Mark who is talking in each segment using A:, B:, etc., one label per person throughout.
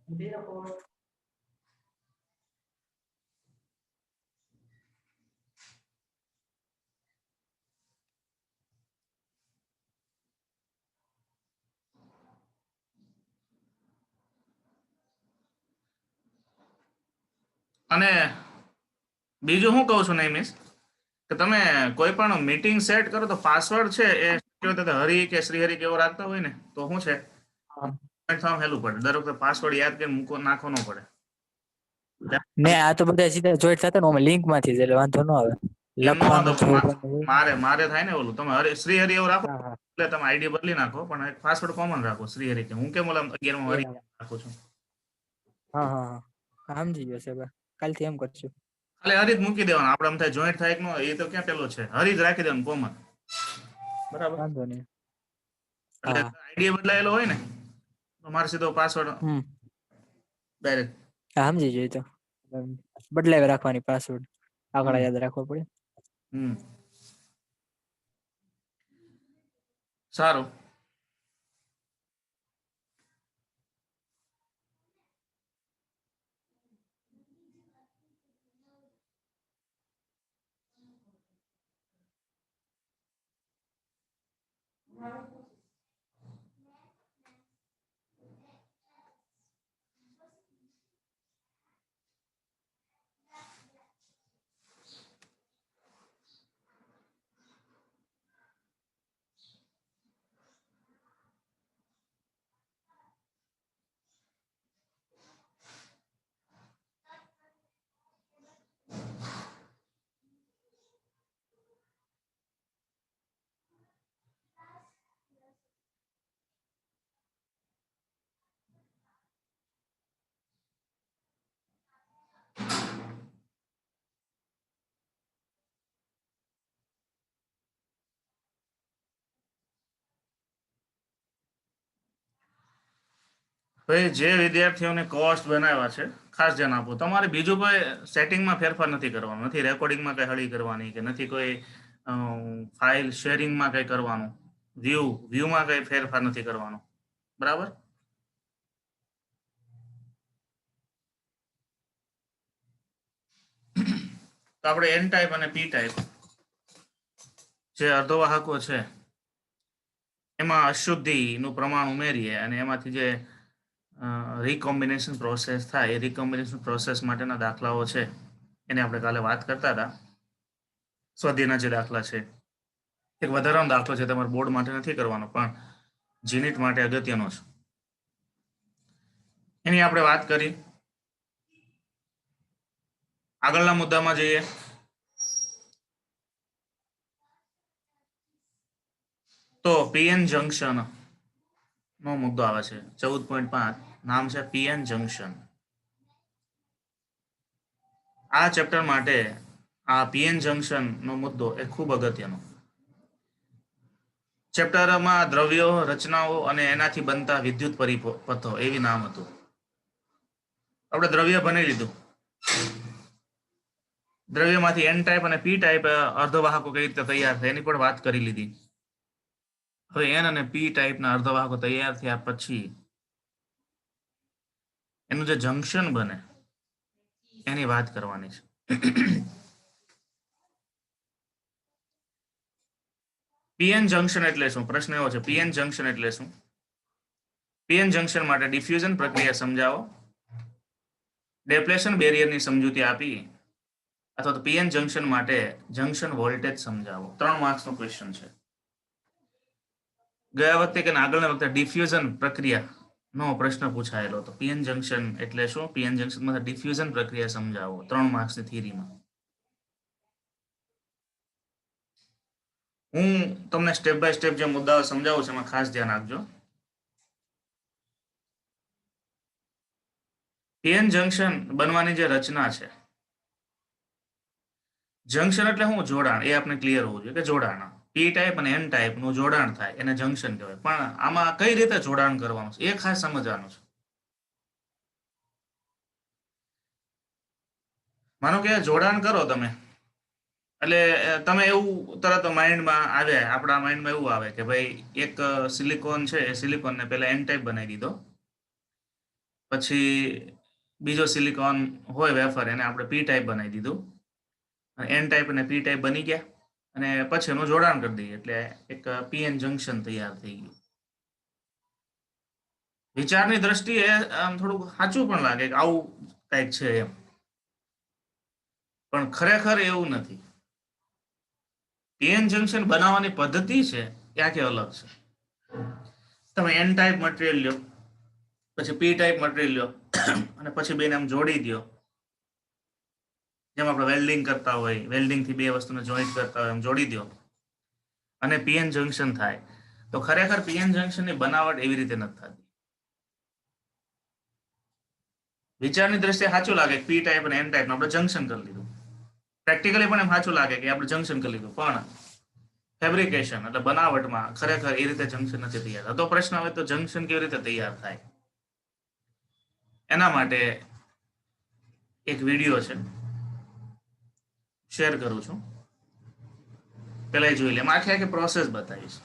A: અને બીજું હું કહું છું નૈમિષ કે તમે કોઈ પણ મીટિંગ સેટ કરો તો પાસવર્ડ છે એ હરિ કે શ્રીહરિ કે એવો રાખતા હોય ને તો શું છે થવામાં હેલું પડે. દર વખતે પાસવર્ડ યાદ કરીને મૂકો નાખવો ન પડે.
B: ને આ તો બધા સીધા જોઈન્ટ થતા ને લિંક માંથી જ, એટલે વાંધો ન આવે.
A: એમ નો વાંધો,
B: લખવાનું
A: મારે થાય ને ઓલું, તમે શ્રીહરિ એવું રાખો
B: હા
A: એટલે તમે આઈડી બદલી નાખો પણ પાસવર્ડ કોમન રાખો શ્રીહરિ કે હું કેમ ઓલા 11 હરિ રાખું છું.
B: હા હા સમજી ગયો છે. કાલથી એમ કરશું.
A: ખાલી હરિ જ મૂકી દેવાનું. આપણે આમ થાય જોઈન્ટ થાય કે ન એ તો ક્યાં પેલો છે, હરિ જ રાખી દેવાનું કોમન. બરાબર.
B: વાંધો નહીં.
A: એટલે
B: હા
A: આઈડી બદલાયેલો હોય ને તો મારે સીધો પાસવર્ડ ડાયરેક્ટ.
B: હા સમજી ગયો. તો બદલાવી રાખવાની પાસવર્ડ, આગળ
A: હમ
B: યાદ રાખવો પડે.
A: હમ સારું. ભાઈ જે વિદ્યાર્થીઓને કોર્સ બનાવ્યા છે ખાસ ધ્યાન આપો. તમારે બીજું કોઈ સેટિંગમાં ફેરફાર નથી કરવાનો, નથી રેકોર્ડિંગમાં કઈ હળી કરવાની, કે નથી કોઈ ફાઇલ શેરિંગમાં કઈ કરવાનું, વ્યૂમાં કઈ ફેરફાર નથી કરવાનો. બરાબર. તો આપણે એન ટાઈપ અને પી ટાઈપ જે અર્ધવાહકો છે એમાં અશુદ્ધિનું પ્રમાણ ઉમેરીએ અને એમાંથી જે રિકોમ્બિનેશન પ્રોસેસ થાય એ રિકોમ્બિનેશન પ્રોસેસ માટેના દાખલાઓ છે એને આપણે કાલે વાત કરતા હતા. સ્વાધ્યાયના જે દાખલા છે, એક વધારાનો દાખલો છે, તમારે બોર્ડ માટે નથી કરવાનો પણ જીનિટ માટે અગત્યનો છે. એની આપણે વાત કરી. આગળના મુદ્દામાં જઈએ. તો પીએન જંકશન નો મુદ્દો આવે છે 14.5. નામ છે પીએન જંકશન. આ ચેપ્ટર માટે આ પીએન જંકશન નો મુદ્દો એ ખૂબ અગત્યનો. ચેપ્ટરમાં દ્રવ્યો, રચનાઓ અને એનાથી બનતા વિદ્યુત પરિપથો એવી નામ હતું. આપણે દ્રવ્ય બની લીધું. દ્રવ્યમાંથી એન ટાઈપ અને પી ટાઈપ અર્ધવાહકો કઈ રીતે તૈયાર થાય એની પણ વાત કરી લીધી. હવે એન અને પી ટાઈપના અર્ધવાહકો તૈયાર થયા પછી એનું જે જંકશન બને એની વાત કરવાની છે. પીએન જંકશન એટલે શું? પ્રશ્ન એવો છે, પીએન જંકશન એટલે શું? પીએન જંકશન માટે ડિફ્યુઝન પ્રક્રિયા સમજાવો, ડેપ્લેશન બેરિયરની સમજૂતી આપી, અથવા તો પીએન જંકશન માટે જંકશન વોલ્ટેજ સમજાવો. 3 માર્ક્સનો ક્વેશ્ચન છે. ગયા વખતે કે આગળના વખતે ડિફ્યુઝન પ્રક્રિયા નો પ્રશ્ન પૂછાયેલો હતો. પીએન જંકશન એટલે શું? પીએન જંકશનમાં ડિફ્યુઝન પ્રક્રિયા સમજાવો. 3 માર્ક્સની થિયરીમાં. હું તમને સ્ટેપ બાય સ્ટેપ જે મુદ્દાઓ સમજાવું છું એમાં ખાસ ધ્યાન આપજો. પીએન જંકશન બનવાની જે રચના છે, જંકશન એટલે શું? જોડાણ. એ આપણે ક્લિયર હોવું જોઈએ કે જોડાણ. પી ટાઈપ અને એન ટાઈપ નું જોડાણ થાય એને જંકશન કહેવાય. પણ આમાં કઈ રીતે જોડાણ કરવાનું છે એ ખાસ સમજવાનું છે. માનો કે જોડાણ કરો તમે, એટલે તમે એવું તરત માઇન્ડમાં આવે, આપણા માઇન્ડમાં એવું આવે કે ભાઈ એક સિલિકોન છે, એ સિલિકોનને પહેલા એન ટાઈપ બનાવી દીધો, પછી બીજો સિલિકોન હોય વેફર એને આપણે પી ટાઈપ બનાવી દીધું, એન ટાઈપ અને પી ટાઈપ બની ગયા, અને પછી એનું જોડાણ કરી દઈએ એટલે એક પીએન જંકશન તૈયાર થઈ ગયું. વિચારની દ્રષ્ટિએ આમ થોડુંક સાચું પણ લાગે કે આવું કંઈક છે એમ, પણ ખરેખર એવું નથી. પીએન જંકશન બનાવવાની પદ્ધતિ છે એ આખી અલગ છે. તમે એન ટાઈપ મટીરિયલ લ્યો, પછી પી ટાઈપ મટીરિયલ લ્યો, અને પછી બેને આમ જોડી દો, જેમ આપણે વેલ્ડિંગ કરતા હોય, વેલ્ડિંગ થી બે વસ્તુને જોઈન્ટ કરતા હોય એમ જોડી દો અને પીએન જંકશન થાય. તો ખરેખર પીએન જંકશનની બનાવટ એવી રીતે નથી થતી. વિચારની દ્રષ્ટિએ સાચું લાગે પી ટાઈપ અને એન ટાઈપ આપણે જંકશન કરી લીધું, પ્રેક્ટિકલી પણ એમ સાચું લાગે કે આપણે જંકશન કરી લીધું, પણ ફેબ્રિકેશન એટલે બનાવટમાં ખરેખર એ રીતે જંકશન નથી તૈયાર. તો પ્રશ્ન આવે તો જંકશન કેવી રીતે તૈયાર થાય? એના માટે એક વિડીયો છે, શેર કરું છું, પેલા જોઈ લે. આખી આખી પ્રોસેસ બતાવીશ.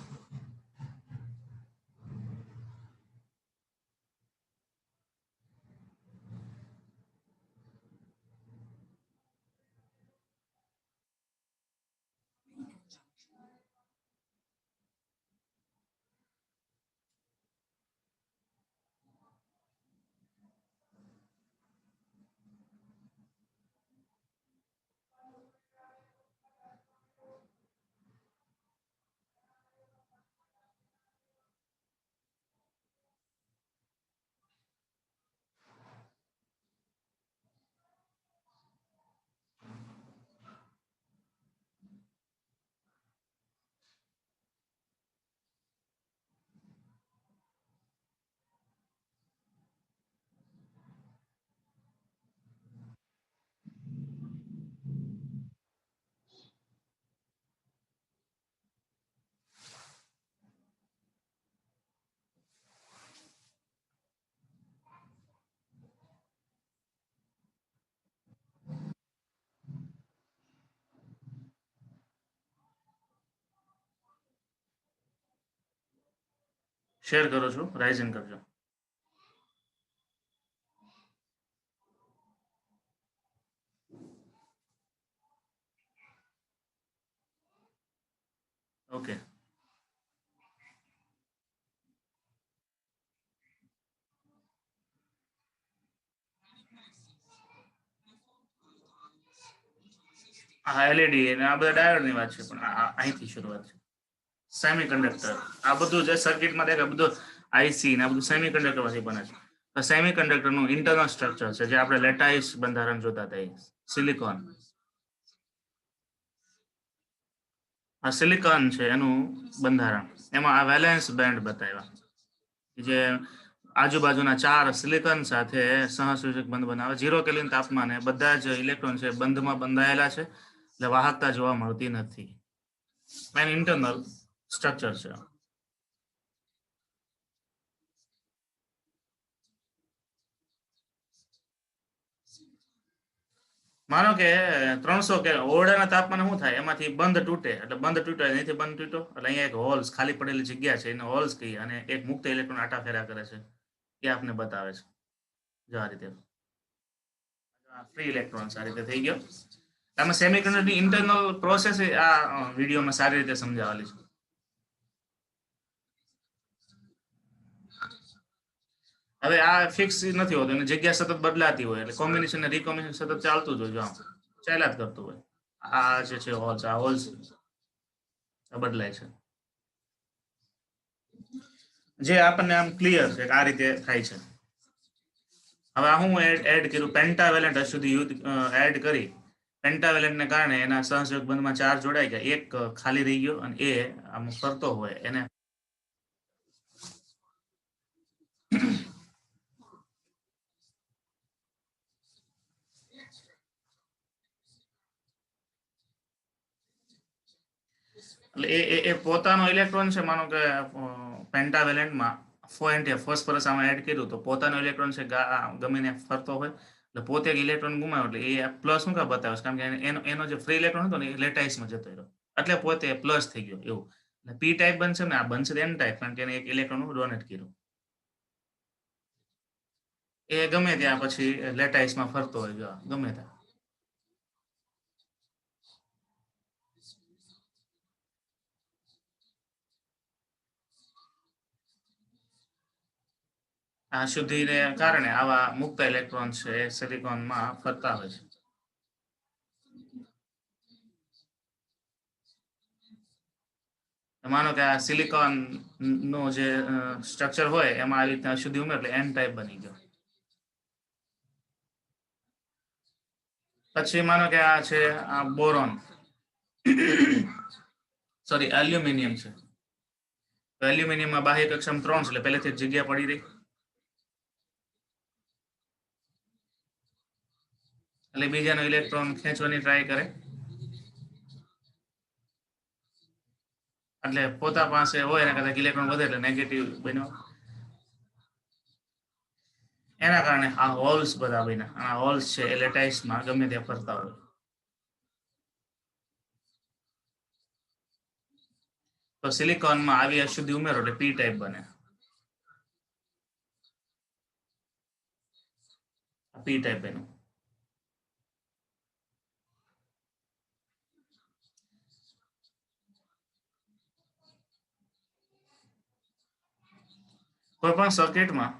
A: શેર કરો છો, રાઇઝન કરજો. ઓકે, હા એલઈડી અને આ બધા ડાયોડની વાત છે, પણ અહીંથી શરૂઆત છે. સેમી કન્ડક્ટર આ બધું જે સર્કિટમાં દેખાય બધું આઈસી ને આ બધું સેમી કન્ડક્ટરમાંથી બને છે. સેમી કન્ડક્ટરનું ઇન્ટરનલ સ્ટ્રક્ચર છે જે આપણે લેટાઇસ બંધારણ જોતા હતા, સિલિકોન. આ સિલિકોન છે એનું બંધારણ. એમાં આ વેલેન્સ બેન્ડ બતાવ્યા જે આજુબાજુના 4 સિલિકોન સાથે સહસૂચક બંધ બનાવે. 0 કેલ્વિન તાપમાને બધા જ ઇલેક્ટ્રોન છે બંધમાં બંધાયેલા છે, એટલે વાહકતા જોવા મળતી નથી. એનું ઇન્ટરનલ સ્ટ્રક્ચર છે. માનો કે 300 કે ઓરડાના તાપમાને શું થાય, એમાંથી બંધ તૂટે એટલે બંધ તૂટે, અહીંથી બંધ તૂટ્યો એટલે અહીંયા એક હોલ્સ ખાલી પડેલી જગ્યા છે એને હોલ્સ કહી, અને એક મુક્ત ઇલેક્ટ્રોન આટા ફેરા કરે છે, એ આપને બતાવે છે. જો આ રીતે ફ્રી ઇલેક્ટ્રોન્સ આ રીતે થઈ ગયો. આમાં સેમિકન્ડક્ટરની ઇન્ટરનલ પ્રોસેસ આ વિડીયોમાં સારી રીતે સમજાવેલી છે. હવે આ ફિક્સ નથી હોતું, એની જગ્યા સતત બદલાતી હોય, એટલે કોમ્બિનેશન ને રીકોમ્બિનેશન સતત ચાલતું જ હોય, જો ચાલ્યા જ કરતું હોય. આ જે છે હોલ્સ, આ હોલ્સ બદલાય છે. જે આપણને આમ ક્લિયર છે કે આ રીતે થાય છે. હવે હું એડ કર્યું પેન્ટાવેલેન્ટ અશુદ્ધિ યુદ્ધ એડ કરી. પેન્ટાવેલેન્ટને કારણે એના સહસંયોજક બંધમાં 4 જોડાઈ ગયા, એક ખાલી રહી ગયો, અને એ આમ ફરતો હોય એને એટલે એ પોતાનો ઇલેક્ટ્રોન છે. માનો કે પેન્ટાવેલેન્ટમાં ફોસ્ફરસ આમાં એડ કર્યું તો પોતાનો ઇલેક્ટ્રોન છે ગમીને ફરતો હોય, એટલે પોતે એક ઇલેક્ટ્રોન ગુમાવ્યો એટલે એ પ્લસ શું કા બતાવે, કારણ કે એનો જે ફ્રી ઇલેક્ટ્રોન હતો ને એ લેટાઇસમાં જતો રહ્યો, એટલે પોતે પ્લસ થઈ ગયો એવું. એટલે પી ટાઈપ બનશે ને આ બનશે એન ટાઈપ, કારણ કે એને એક ઇલેક્ટ્રોન ડોનેટ કર્યું. એ ગમે ત્યાં પછી લેટાઇસમાં ફરતો હોય, જો ગમે ત્યાં. આ શુદ્ધિને કારણે આવા મુક્ત ઇલેક્ટ્રોન છે એ સિલિકોનમાં ફરતા હોય છે. માનો કે આ સિલિકોન નું જે સ્ટ્રક્ચર હોય એમાં આવી રીતના અશુદ્ધિ ઉમેર એટલે એન ટાઈપ બની ગયો. પછી માનો કે આ છે આ બોરોન, સોરી એલ્યુમિનિયમ છે. તો એલ્યુમિનિયમમાં બાહ્ય કક્ષામાં 3 છે એટલે પહેલેથી જગ્યા પડી રહી, એટલે બીજાનો ઇલેક્ટ્રોન ખેંચવાની ટ્રાય કરે, એટલે પોતા પાસે હોય એના કરતા ઇલેક્ટ્રોન વધે એટલે નેગેટિવ બન્યો. એના કારણે આ હોલ્સ બધા બન્યા. આ હોલ્સ છે એ લેટાઇસમાં ગમે ત્યાં ફરતા હોય. તો સિલિકોનમાં આવી અશુદ્ધિ ઉમેરો એટલે પી ટાઈપ બને. પી ટાઈપ બન્યું. કોઈ પણ સર્કિટમાં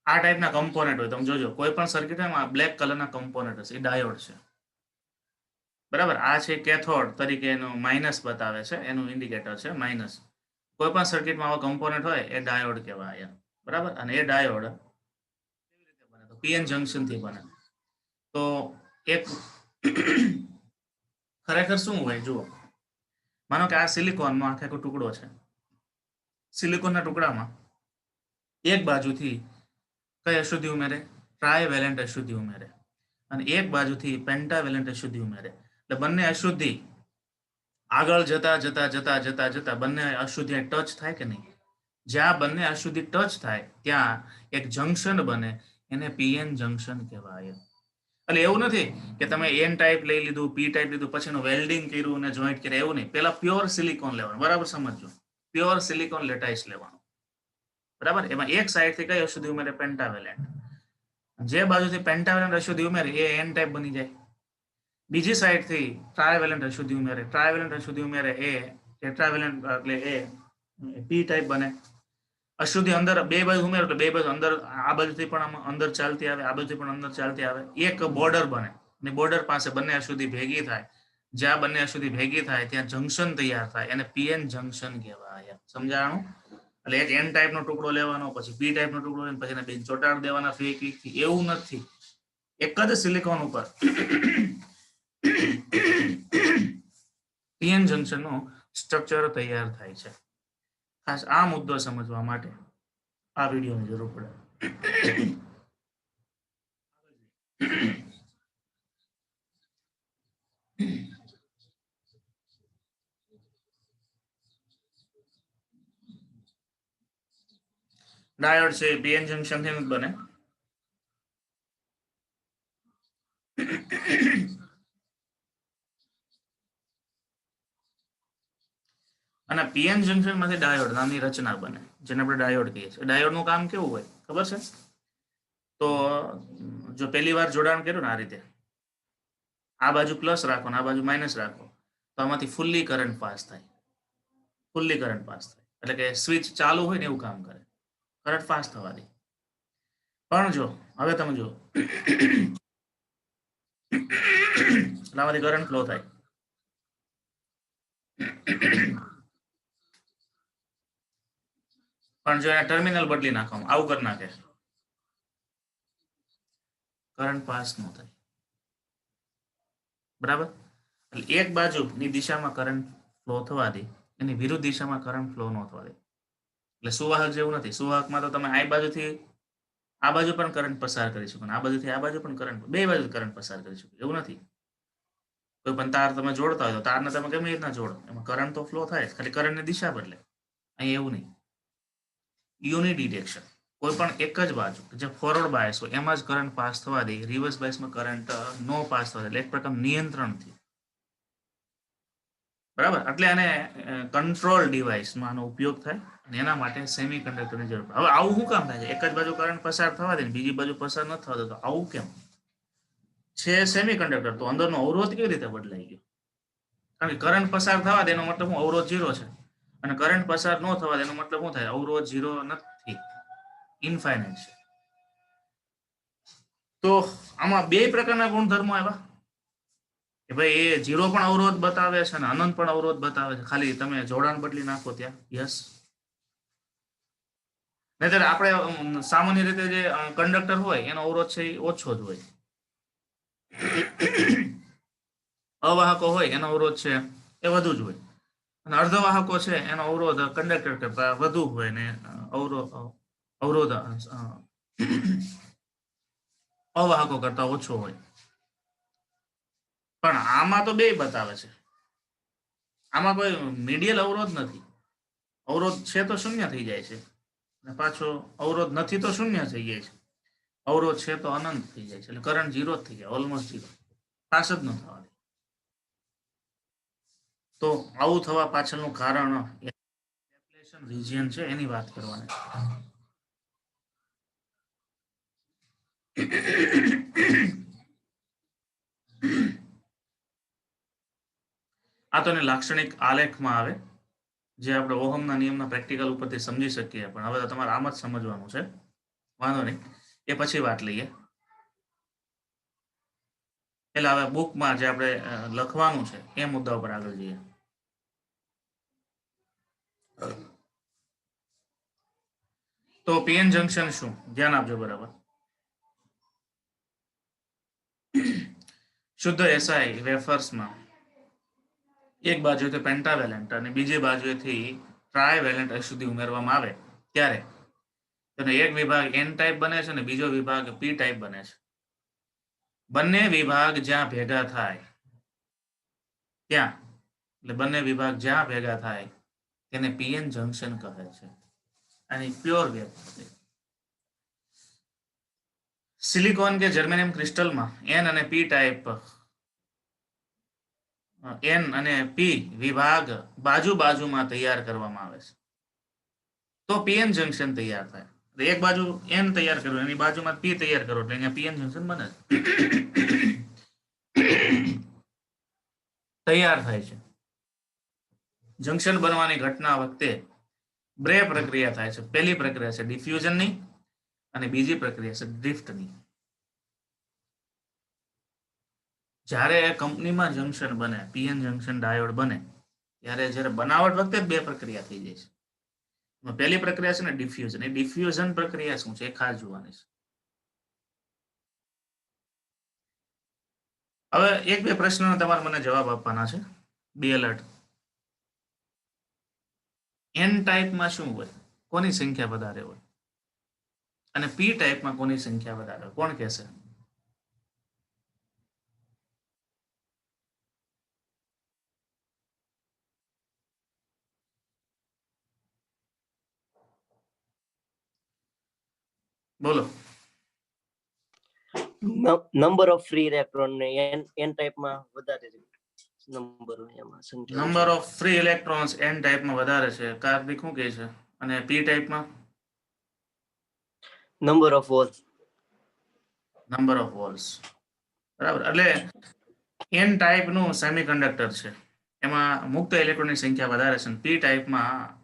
A: આ ટાઈપના કમ્પોનેન્ટ હોય, તમે જોજો કોઈ પણ સર્કિટમાં બ્લેક કલરના કમ્પોનેન્ટ હશે, એ ડાયોડ છે. બરાબર, આ છે કેથોડ તરીકે એનું માઇનસ બતાવે છે, એનું ઇન્ડિકેટર છે માઇનસ. કોઈ પણ સર્કિટમાં આવા કમ્પોનેન્ટ હોય એ ડાયોડ કહેવાય. બરાબર, અને એ ડાયોડ કેવી રીતે બને? તો પીએન જંક્શન થી બને. તો એક ખરેખર શું હોય જુઓ, માનો કે આ સિલિકોનનો આખો ટુકડો છે. સિલિકોનના ટુકડામાં એક બાજુથી કઈ અશુદ્ધિ ઉમેરે? ટ્રાયવેલેન્ટ અશુદ્ધિ ઉમેરે, અને એક બાજુથી પેન્ટાવેલેન્ટ અશુદ્ધિ ઉમેરે. એટલે બંને અશુદ્ધિ આગળ જતા જતા જતા જતા જતા બંને અશુદ્ધિ ટચ થાય કે નહીં? જ્યાં બંને અશુદ્ધિ ટચ થાય ત્યાં એક જંક્શન બને, એને પીએન જંક્શન કહેવાય. એટલે એવું નથી કે તમે એન ટાઈપ લઈ લીધું, પી ટાઈપ લીધું, પછી એનું વેલ્ડિંગ કર્યું અને જોઈન્ટ કર્યું, એવું નહીં. પેલા પ્યોર સિલિકોન લેવાનું. બરાબર સમજો, પ્યોર સિલિકોન લેટાઇસ લેવાનું. બરાબર, એમાં એક સાઈડથી કઈ અશુદ્ધિ ઉમેરે? પેન્ટાવેલેન્ટ. જે બાજુથી પેન્ટાવેલેન્ટ અશુદ્ધિ ઉમેરે એ એન ટાઈપ બની જાય. બીજી સાઈડથી ટ્રાયવેલેન્ટ અશુદ્ધિ ઉમેરે, ટ્રાયવેલેન્ટ અશુદ્ધિ ઉમેરે એ ટેટ્રાવેલેન્ટ એટલે એ પી ટાઈપ બને. અશુદ્ધિ અંદર બે બાજુ ઉમેરો એટલે બે બાજુ અંદર, આ બાજુથી પણ અંદર ચાલતી આવે, આ બાજુથી પણ અંદર ચાલતી આવે, એક બોર્ડર બને. અને બોર્ડર પાસે બંને અશુદ્ધિ ભેગી થાય. જ્યાં બંને અશુદ્ધિ ભેગી થાય ત્યાં જંક્શન તૈયાર થાય, એને પીએન જંક્શન કહેવાય. સમજાણું? એટલે એક એન ટાઈપનો ટુકડો લેવાનો, પછી પી ટાઈપનો ટુકડો લેવાનો, પછી એને બે ચોટાડ દેવાના ફેવિક્વિકથી. એવું નથી, એક જ સિલિકોન ઉપર પીએન જંક્શનનું સ્ટ્રક્ચર તૈયાર થાય છે. ખાસ આ મુદ્દો સમજવા માટે આ વિડીયોની જરૂર પડે. ડાયોડ છે પીએન જંક્શન થી જ બને. અને પીએન જંક્શન માંથી ડાયોડ નામની રચના બને, જેને આપણે ડાયોડ કહીએ છીએ. ડાયોડનું કામ કેવું હોય ખબર છે? તો જો પહેલી વાર જોડાણ કર્યું ને આ રીતે, આ બાજુ પ્લસ રાખો ને આ બાજુ માઇનસ રાખો, તો આમાંથી ફુલ્લી કરંટ પાસ થાય. ફુલ્લી કરંટ પાસ થાય એટલે કે સ્વિચ ચાલુ હોય ને એવું કામ કરે, કરંટ પાસ થવા દે. પણ જો હવે તમે જો આમાંથી કરંટ ફ્લો થાય, પણ જો એના ટર્મિનલ બદલી નાખવામાં આવું કરી નાખે, કરંટ પાસ ન થાય. બરાબર, એટલે એક બાજુની દિશામાં કરંટ ફ્લો થવા દે, એની વિરુદ્ધ દિશામાં કરંટ ફ્લો ન થવા દે. એટલે સુવાહક જેવું નથી. સુવાહકમાં તો તમે આ બાજુથી આ બાજુ પણ કરંટ પસાર કરી શકો, આ બાજુથી આ બાજુ પણ કરંટ, બે બાજુ કરંટ પસાર કરી શકો. એવું નથી. કોઈ પણ તાર તમે જોડતા હોય તો તારને તમે કેવી રીતના જોડો, એમાં કરંટ તો ફ્લો થાય, ખાલી કરંટની દિશા બદલે. અહીં એવું નહીં. યુનિડિરેક્શન, કોઈ પણ એક જ બાજુ જે ફોરવર્ડ બાયસ હોય એમાં જ કરંટ પાસ થવા દે, રિવર્સ બાયસમાં કરંટ નો પાસ થવા દે. એટલે એક પ્રકાર નિયંત્રણથી બરાબર, એટલે આને કંટ્રોલ ડિવાઇસમાં આનો ઉપયોગ થાય અને એના માટે સેમિકન્ડક્ટરની જરૂર. હવે આવું શું કામ થાય છે? એક જ બાજુ કરંટ પસાર થવા દે, બીજી બાજુ પસાર ન થવા દે, તો આવું કેમ છે? સેમિકન્ડક્ટર તો અંદરનો અવરોધ કેવી રીતે બદલાઈ ગયો? કારણ કે કરંટ પસાર થવા દે એનો મતલબ હું અવરોધ 0 છે, અને કરંટ પસાર ન થવા દે એનો મતલબ શું થાય? અવરોધ 0 નથી, ઇન્ફાઇનાઇટ છે. તો આમાં બે પ્રકારના ગુણધર્મો આવ્યા કે ભાઈ એ 0 પણ અવરોધ બતાવે છે અને અનંત પણ અવરોધ બતાવે છે. ખાલી તમે જોડાણ બદલી નાખો ત્યાં. યસ. નહીતર આપણે સામાન્ય રીતે જે કંડક્ટર હોય એનો અવરોધ છે એ ઓછો જ હોય. અવાહકો હોય એનો અવરોધ છે એ વધુ જ હોય, અને અર્ધવાહકો છે એનો અવરોધ કંડક્ટર કરતા વધુ હોય ને અવરોધ અવાહકો કરતા ઓછો હોય. પણ આમાં તો બે બતાવે છે. આમાં કોઈ મીડિયલ અવરોધ નથી. અવરોધ છે તો શૂન્ય થઈ જાય છે, અને પાછો અવરોધ નથી તો શૂન્ય થઈ જાય છે. અવરોધ છે તો અનંત થઈ જાય છે. એટલે કરંટ 0 જ થઈ જાય, ઓલમોસ્ટ 0. પાસ જ ન થવા દે. તો આવું થવા પાછળનું કારણ ડેપ્લેશન રિજિયન છે એની વાત કરવાની. આ તો લાક્ષણિક આલેખમાં આવે, જે આપણે ઓહમના નિયમના પ્રેક્ટિકલ ઉપરથી સમજી શકીએ. પણ હવે તો તમારે આમ જ સમજવાનું છે, વાંધો નહીં, એ પછી વાત લઈએ. એટલે હવે બુકમાં જે આપણે લખવાનું છે એ મુદ્દા ઉપર આગળ જઈએ. તો પીએન જંકશન શું? ધ્યાન આપજો બરાબર. શુદ્ધ એસઆઈ વેફર્સમાં એક બાજુથી પેન્ટાવેલેન્ટ અને બીજી બાજુથી ટ્રાયવેલેન્ટ અશુદ્ધિ ઉમેરવામાં આવે ત્યારે તેનો એક વિભાગ એન ટાઈપ બને છે અને બીજો વિભાગ પી ટાઈપ બને છે. બંને વિભાગ જ્યાં ભેગા થાય ત્યાં, એટલે બંને વિભાગ જ્યાં ભેગા થાય તેને પીએન જંકશન કહે છે. અને પ્યોર વેફર સિલિકોન કે જર્મેનિયમ ક્રિસ્ટલમાં એન અને પી ટાઈપ, એન અને પી વિભાગ બાજુ બાજુમાં તૈયાર કરવામાં આવે છે તો પીએન જંકશન તૈયાર થાય. એક બાજુ એન તૈયાર કરો, એની બાજુમાં પી તૈયાર કરો, એટલે અહીંયા પીએન જંકશન બને તૈયાર થાય છે. જંકશન બનવાની ઘટના વખતે બે પ્રક્રિયા થાય છે. પહેલી પ્રક્રિયા છે ડિફ્યુઝનની અને બીજી પ્રક્રિયા છે ડ્રિફ્ટની. જ્યારે કંપનીમાં જંકશન બને, પીએન જંકશન ડાયોડ બને, ત્યારે જ્યારે બનાવટ વખતે બે પ્રક્રિયા થઈ જાય છે. પહેલી પ્રક્રિયા છે ને ડિફ્યુઝન. એ ડિફ્યુઝન પ્રક્રિયા શું છે એ ખાસ જોવાની છે. હવે એક બે પ્રશ્નનો તમારે મને જવાબ આપવાના છે. બી એલર્ટ. એન ટાઈપમાં શું હોય? કોની સંખ્યા વધારે હોય? અને પી ટાઈપમાં કોની સંખ્યા વધારે હોય? કોણ કહેશે? બોલો.
C: નંબર ઓફ ફ્રી ઇલેક્ટ્રોન ને એન ટાઈપમાં વધારે
A: number of free electrons N ટાઈપમાં વધારે છે. કાર્તિક શું કહે છે? અને પી ટાઈપમાં
C: number of holes.
A: Number of holes. બરાબર. એટલે એન ટાઈપનું સેમિકન્ડક્ટર છે એમાં મુક્ત ઇલેક્ટ્રોનની સંખ્યા વધારે છે. પી ટાઈપમાં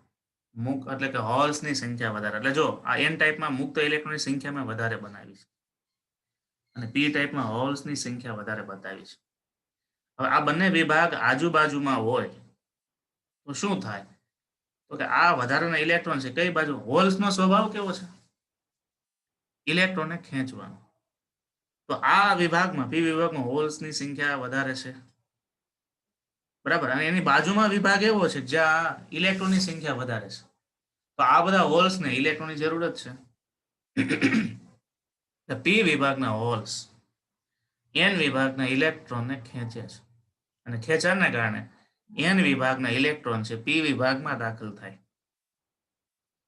A: એટલે કે હોલ્સની સંખ્યા વધારે. એટલે જો આ એન ટાઈપમાં મુક્ત ઇલેક્ટ્રોનની સંખ્યા મેં વધારે બનાવી છે અને પી ટાઈપમાં હોલ્સની સંખ્યા વધારે બતાવી છે. હવે આ બંને વિભાગ આજુબાજુમાં હોય તો શું થાય? તો કે આ વધારાના ઇલેક્ટ્રોન છે કઈ બાજુ? હોલ્સનો સ્વભાવ કેવો છે? ઇલેક્ટ્રોનને ખેંચવાનો. તો આ વિભાગમાં, પી વિભાગમાં હોલ્સની સંખ્યા વધારે છે, બરાબર. અને એની બાજુમાં વિભાગ એવો છે જ્યાં ઇલેક્ટ્રોનની સંખ્યા વધારે છે. તો આ બધા હોલ્સને ઇલેક્ટ્રોનની જરૂર જ છે. પી વિભાગના હોલ્સ એન વિભાગના ઇલેક્ટ્રોનને ખેંચે છે, અને ખેંચાણને કારણે એન વિભાગના ઇલેક્ટ્રોન છે પી વિભાગમાં દાખલ થાય.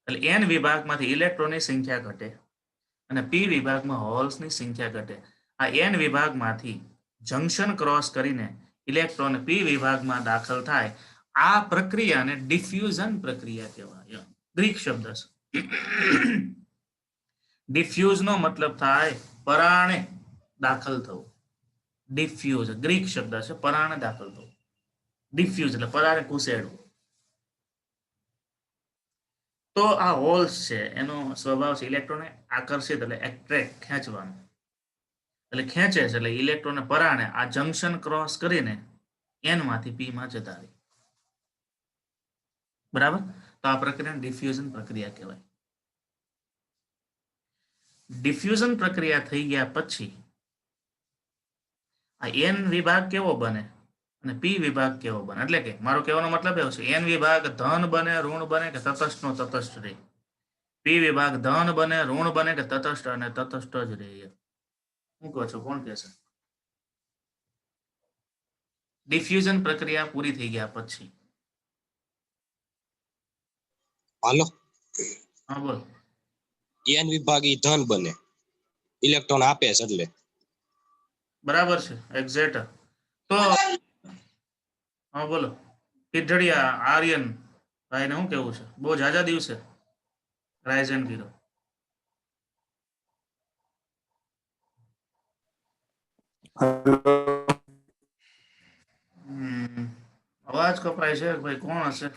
A: એટલે એન વિભાગમાંથી ઇલેક્ટ્રોનની સંખ્યા ઘટે અને પી વિભાગમાં હોલ્સની સંખ્યા ઘટે. આ એન વિભાગમાંથી જંકશન ક્રોસ કરીને ઇલેક્ટ્રોન પી વિભાગમાં દાખલ થાય આ પ્રક્રિયાને ડિફ્યુઝન પ્રક્રિયા કહેવાય. ગ્રીક શબ્દ છે. ડિફ્યુઝ નો મતલબ થાય પરાણે દાખલ થવું. ડિફ્યુઝ ગ્રીક શબ્દ છે, પરાણે દાખલ થવું. ડિફ્યુઝ એટલે પરાણે ઘુસેડવું. તો આ હોલ્સ છે એનો સ્વભાવ છે ઇલેક્ટ્રોનને આકર્ષિત એટલે એટ્રેક્ટ, ખેંચવાનું. એટલે ખેંચે છે એટલે ઇલેક્ટ્રોનને પરાણે આ જંક્શન ક્રોસ કરીને એન માંથી પી માં જતા રહે. બરાબર. તો આ પ્રક્રિયાને ડિફ્યુઝન પ્રક્રિયા કહેવાય. ડિફ્યુઝન પ્રક્રિયા થઈ ગયા પછી આ એન વિભાગ કેવો બને અને પી વિભાગ કેવો બને. એટલે કે મારો કહેવાનો મતલબ એવો છે એન વિભાગ ધન બને, ઋણ બને કે તટસ્થ નો તટસ્થ રહે. પી વિભાગ ધન બને, ઋણ બને કે તટસ્થ અને તટસ્થ જ રહે. હું કહું છું, કોણ કહેશે? ડિફ્યુઝન પ્રક્રિયા પૂરી થઈ ગયા પછી
D: હાલો,
A: હા બોલ.
D: એન વિભાગ ઈ ધન બને, ઇલેક્ટ્રોન આપે છે એટલે.
A: બરાબર છે, એક્ઝેક્ટ. તો હા બોલો. પીઢડિયા આર્યન ભાઈ ને શું કેવું છે? બહુ ઝાઝા દિવસે રાઇઝન કીધો. અવાજ કપાય છે ભાઈ, કોણ હશે?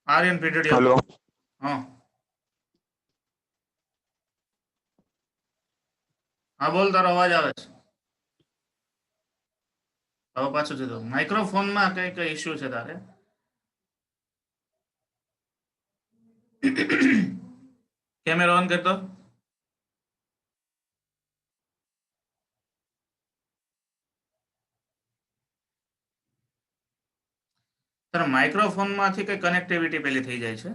A: આર્યન પીઢડિયા.
E: હેલો,
A: હા હા બોલ, તારો અવાજ આવે છે. હવે પાછું જતો. માઇક્રોફોનમાં કઈ ઇશ્યુ છે તારે? કેમેરા ઓન કરતો. તારા માઇક્રોફોન માંથી કઈ કનેક્ટિવિટી પેલી થઈ જાય છે.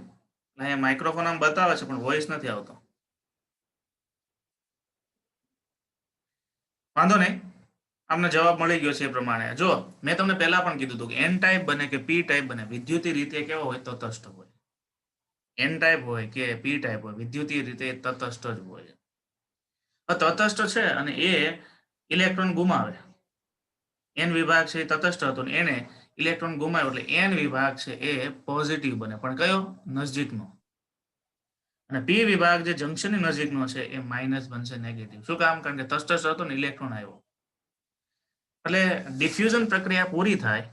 A: અહીંયા માઇક્રોફોન આમ બતાવે છે પણ વોઇસ નથી આવતો. વાંધો નહીં, આમને જવાબ મળી ગયો છે એ પ્રમાણે. જો મેં તમને પહેલા પણ કીધું હતું કે એન ટાઈપ બને કે પી ટાઈપ બને, વિદ્યુતીય રીતે કેવો હોય? તટસ્થ હોય. એન ટાઈપ હોય કે પી ટાઈપ હોય, વિદ્યુતીય રીતે તટસ્થ જ હોય. તટસ્થ છે અને એ ઇલેક્ટ્રોન ગુમાવે. એન વિભાગ છે એ તટસ્થ હતો ને એને ઇલેક્ટ્રોન ગુમાવ્યો એટલે એન વિભાગ છે એ પોઝિટિવ બને, પણ કયો? નજીકનો. અને પી વિભાગ જે જંક્શનની નજીકનો છે એ માઇનસ બનશે, નેગેટિવ. શું કામ? કારણ કે તટસ્થ હતો ને ઇલેક્ટ્રોન આવ્યો. એટલે ડિફ્યુઝન પ્રક્રિયા પૂરી થાય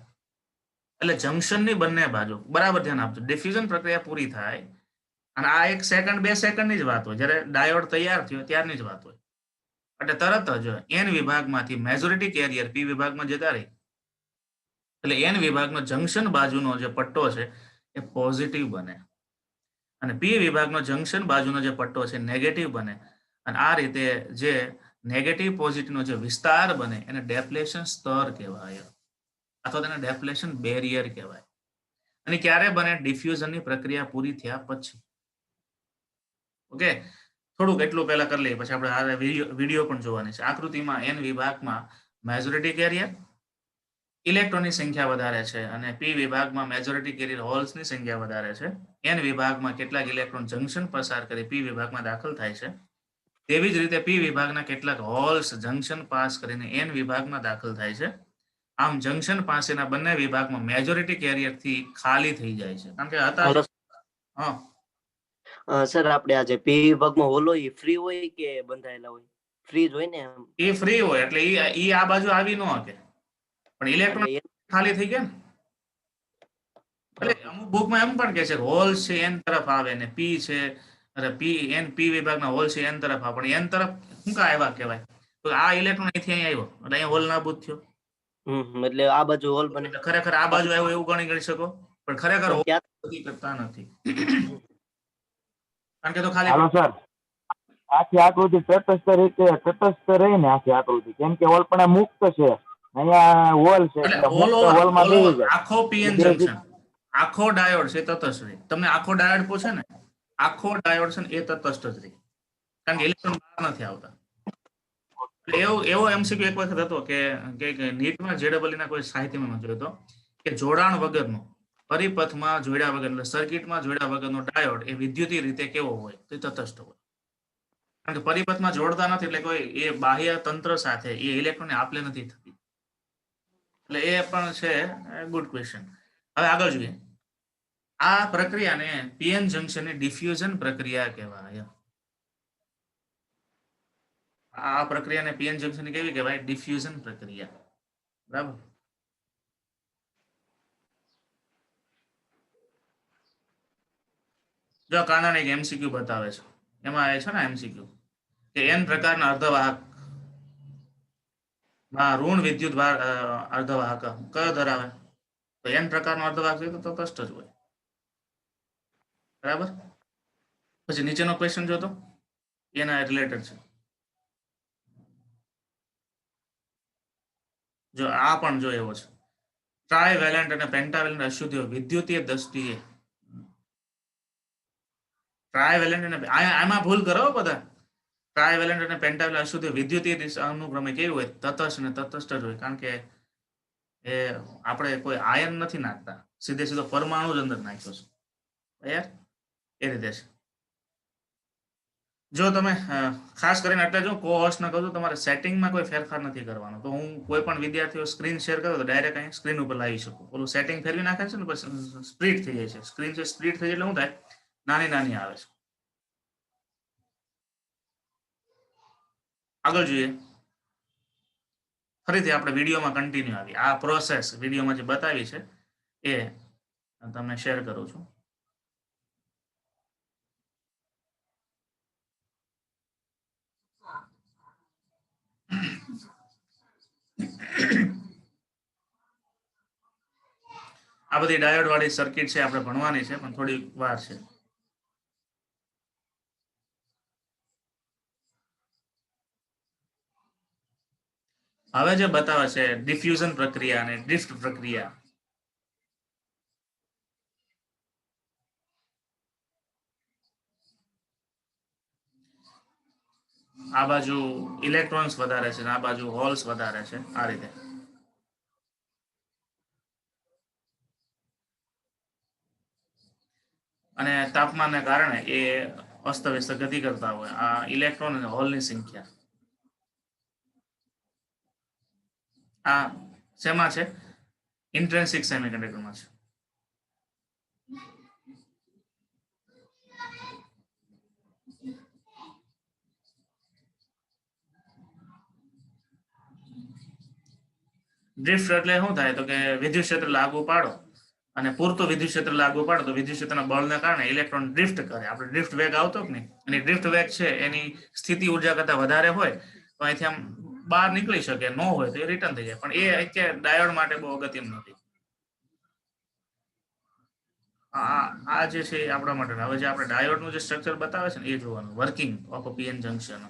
A: એટલે જંક્શનની બંને બાજુ, બરાબર ધ્યાન આપજો, ડિફ્યુઝન પ્રક્રિયા પૂરી થાય અને આ 1 સેકન્ડ 2 સેકન્ડની જ વાત હોય, જ્યારે ડાયોડ તૈયાર થયો ત્યારની જ વાત હોય. એટલે તરત જ એન વિભાગમાંથી મેજોરિટી કેરિયર પી વિભાગમાં જતા રહી. એટલે એન વિભાગનો જંક્શન બાજુનો જે પટ્ટો છે એ પોઝિટિવ બને અને પી વિભાગનો જંક્શન બાજુનો જે પટ્ટો છે નેગેટિવ બને. અને આ રીતે જે નેગેટિવ પોઝિટિવનો જે વિસ્તાર બને એને ડેપ્લેશન સ્તર કહેવાય અથવા તેને ડેપ્લેશન બેરિયર કહેવાય. અને ક્યારે બને? ડિફ્યુઝનની પ્રક્રિયા પૂરી થયા પછી. ઓકે, થોડુંક એટલું પહેલા કરી લઈએ, પછી આપણે આ વિડીયો પણ જોવાની છે. આકૃતિમાં એન વિભાગમાં મેજોરિટી કેરિયર ઇલેક્ટ્રોનની સંખ્યા વધારે છે અને પી વિભાગમાં મેજોરિટી કેરિયર હોલ્સની સંખ્યા વધારે છે. એન વિભાગમાં કેટલાક ઇલેક્ટ્રોન જંક્શન પસાર કરી પી વિભાગમાં દાખલ થાય છે. તેવી જ રીતે પી વિભાગના કેટલાક હોલ્સ જંક્શન પાસ કરીને એન વિભાગમાં દાખલ થાય છે. આમ જંક્શન પાસેના બંને વિભાગમાં મેજોરિટી કેરિયરથી ખાલી થઈ જાય છે. કારણ કે હતા. હા
C: સર, આપણે આજે પી વિભાગમાં હોલ હોય ફ્રી હોય કે બંધાયેલા હોય? ફ્રી જ હોય ને?
A: એ ફ્રી હોય એટલે ઈ આ બાજુ આવી ન શકે, પણ ઇલેક્ટ્રોન ખાલી થઈ ગયા ને. એટલે અમુક બુકમાં એમ પણ કહે છે હોલ છે એન તરફ આવે ને પી છે, અરે પી વિભાગના હોલ છે એન તરફ આવે, પણ એન તરફ શું કા આવ્યા કહેવાય? તો આ ઇલેક્ટ્રોન અહીંથી અહીં આવ્યો એટલે અહીંયા હોલ નાબૂદ થયો.
C: એટલે આ બાજુ હોલ બને.
A: ખરેખર આ બાજુ આવ્યો એવું ગણી શકો, પણ ખરેખર કરતા નથી. કારણ કે તો ખાલી
E: હાલો સર, આખી આકૃતિ તટસ્થ રહીને આખી આકૃતિ, કેમ કે હોલ પણ મુક્ત છે, અહીંયા હોલ છે એટલે હોલમાં બેસી જાય.
A: આખો પીએન જંક્શન, આખો ડાયોડ છે તટસ્થ રહે. તમને આખો ડાયોડ પૂછે ને, આખો ડાયોડ છે ને એ તટસ્થ જ રહે, કારણ કે ઇલેક્ટ્રોન બહાર નથી આવતા. એવો એમસીક્યુ એક વખત હતો કે નીટમાં જેડબલઈ ના કોઈ સાહિત્યમાં જોયો હતો કે જોડાણ વગરનો, પરિપથમાં જોડ્યા વગર એટલે સર્કિટમાં જોડ્યા વગરનો ડાયોડ એ વિદ્યુતીય રીતે કેવો હોય? તો તટસ્થ હોય. કારણ કે પરિપથમાં જોડતા નથી એટલે કોઈ એ બાહ્ય તંત્ર સાથે એ ઇલેક્ટ્રોનને આપલે નથી થતી. એટલે એ પણ છે ગુડ ક્વેશ્ચન. હવે આગળ જોઈએ. આ પ્રક્રિયાને પીએન જંક્શનની ડિફ્યુઝન પ્રક્રિયા કહેવાય. આ પ્રક્રિયાને પીએન જંક્શન કેવી કહેવાય? ડિફ્યુઝન પ્રક્રિયા. બરાબર. જો કાનાને એક એમસીક્યુ બતાવે છે, એમાં એ છે ને એમસીક્યુ કે n પ્રકારના અર્ધવાહક માં ઋણ વિદ્યુત ભાર અર્ધવાહક કયો ધરાવે? તો n પ્રકારનો અર્ધવાહક છે તો તટસ્થ જ હોય. બરાબર. પછી નીચેનો ક્વેશ્ચન જોતો એના રિલેટેડ છે. જો આ પણ જો એવો છે, ટ્રાયવેલેન્ટ અને પેન્ટાવેલેન્ટ અશુદ્ધિઓ વિદ્યુતીય દ્રષ્ટિએ, ટ્રાયવેલેન્ટ અને આમાં ભૂલ કરો બધા, ટ્રાયવેલેન્ટ અને પેન્ટાવેલેન્ટ અશુદ્ધિઓ વિદ્યુતીય અનુક્રમે કેવી હોય? તટસ્થ અને તટસ્થ જ હોય. કારણ કે એ આપણે કોઈ આયન નથી નાખતા, સીધો પરમાણુ જ અંદર નાખ્યો છે યાર, એ રીતે છે. જો તમે ખાસ કરીને એટલે જો કો હોસ્ટ ના કહું છું, તમારે સેટિંગમાં કોઈ ફેરફાર નથી કરવાનો. તો હું કોઈ પણ વિદ્યાર્થીઓ સ્ક્રીન શેર કરો તો ડાયરેક્ટ અહીં સ્ક્રીન ઉપર લાવી શકું. ઓલું સેટિંગ ફેરવી નાખે છે ને પછી સ્પ્લિટ થઈ જાય છે. સ્ક્રીન છે સ્પ્લિટ થઈ જાય એટલે શું થાય? નાની નાની આવે છે. આગળ જોઈએ. ફરીથી આપણે વિડીયોમાં કન્ટિન્યુ આવી. આ પ્રોસેસ વિડીયોમાં જે બતાવી છે એ તમને શેર કરું છું. આ બધી ડાયોડ વાળી સર્કિટ છે, આપણે ભણવાની છે, પણ થોડી વાર છે. હવે જે બતાવે છે ડિફ્યુઝન પ્રક્રિયા અને ડ્રિફ્ટ પ્રક્રિયા. આ બાજુ ઇલેક્ટ્રોન્સ વધારે છે, આ બાજુ હોલ્સ વધારે છે. આ રીતે અને તાપમાનને કારણે એ અસ્તવ્યસ્ત ગતિ કરતા હોય. આ ઇલેક્ટ્રોન અને હોલની સંખ્યા આ શેમાં છે? ઇન્ટ્રિન્સિક સેમિકન્ડક્ટરમાં છે. ડ્રિફ્ટ એટલે શું થાય? તો કે વિદ્યુત ક્ષેત્ર લાગુ પાડો અને પૂરતું વિદ્યુત ક્ષેત્ર લાગુ પાડો તો વિદ્યુત ક્ષેત્રના બળને કારણે ઇલેક્ટ્રોન ડ્રિફ્ટ કરે. આપણે ડ્રિફ્ટ વેગ આવતો કે નહીં, એની ડ્રિફ્ટ વેગ છે એની સ્થિતિ ઉર્જા કરતા વધારે હોય તો અહીંથી આમ બહાર નીકળી શકે, ન હોય તો એ રિટર્ન થઈ જાય. પણ એ અત્યારે ડાયોડ માટે બહુ અગત્યનું નથી. આ જે છે એ આપણા માટે. હવે જે આપણે ડાયોડનું જે સ્ટ્રક્ચર બતાવે છે ને એ જોવાનું, working of P N junction.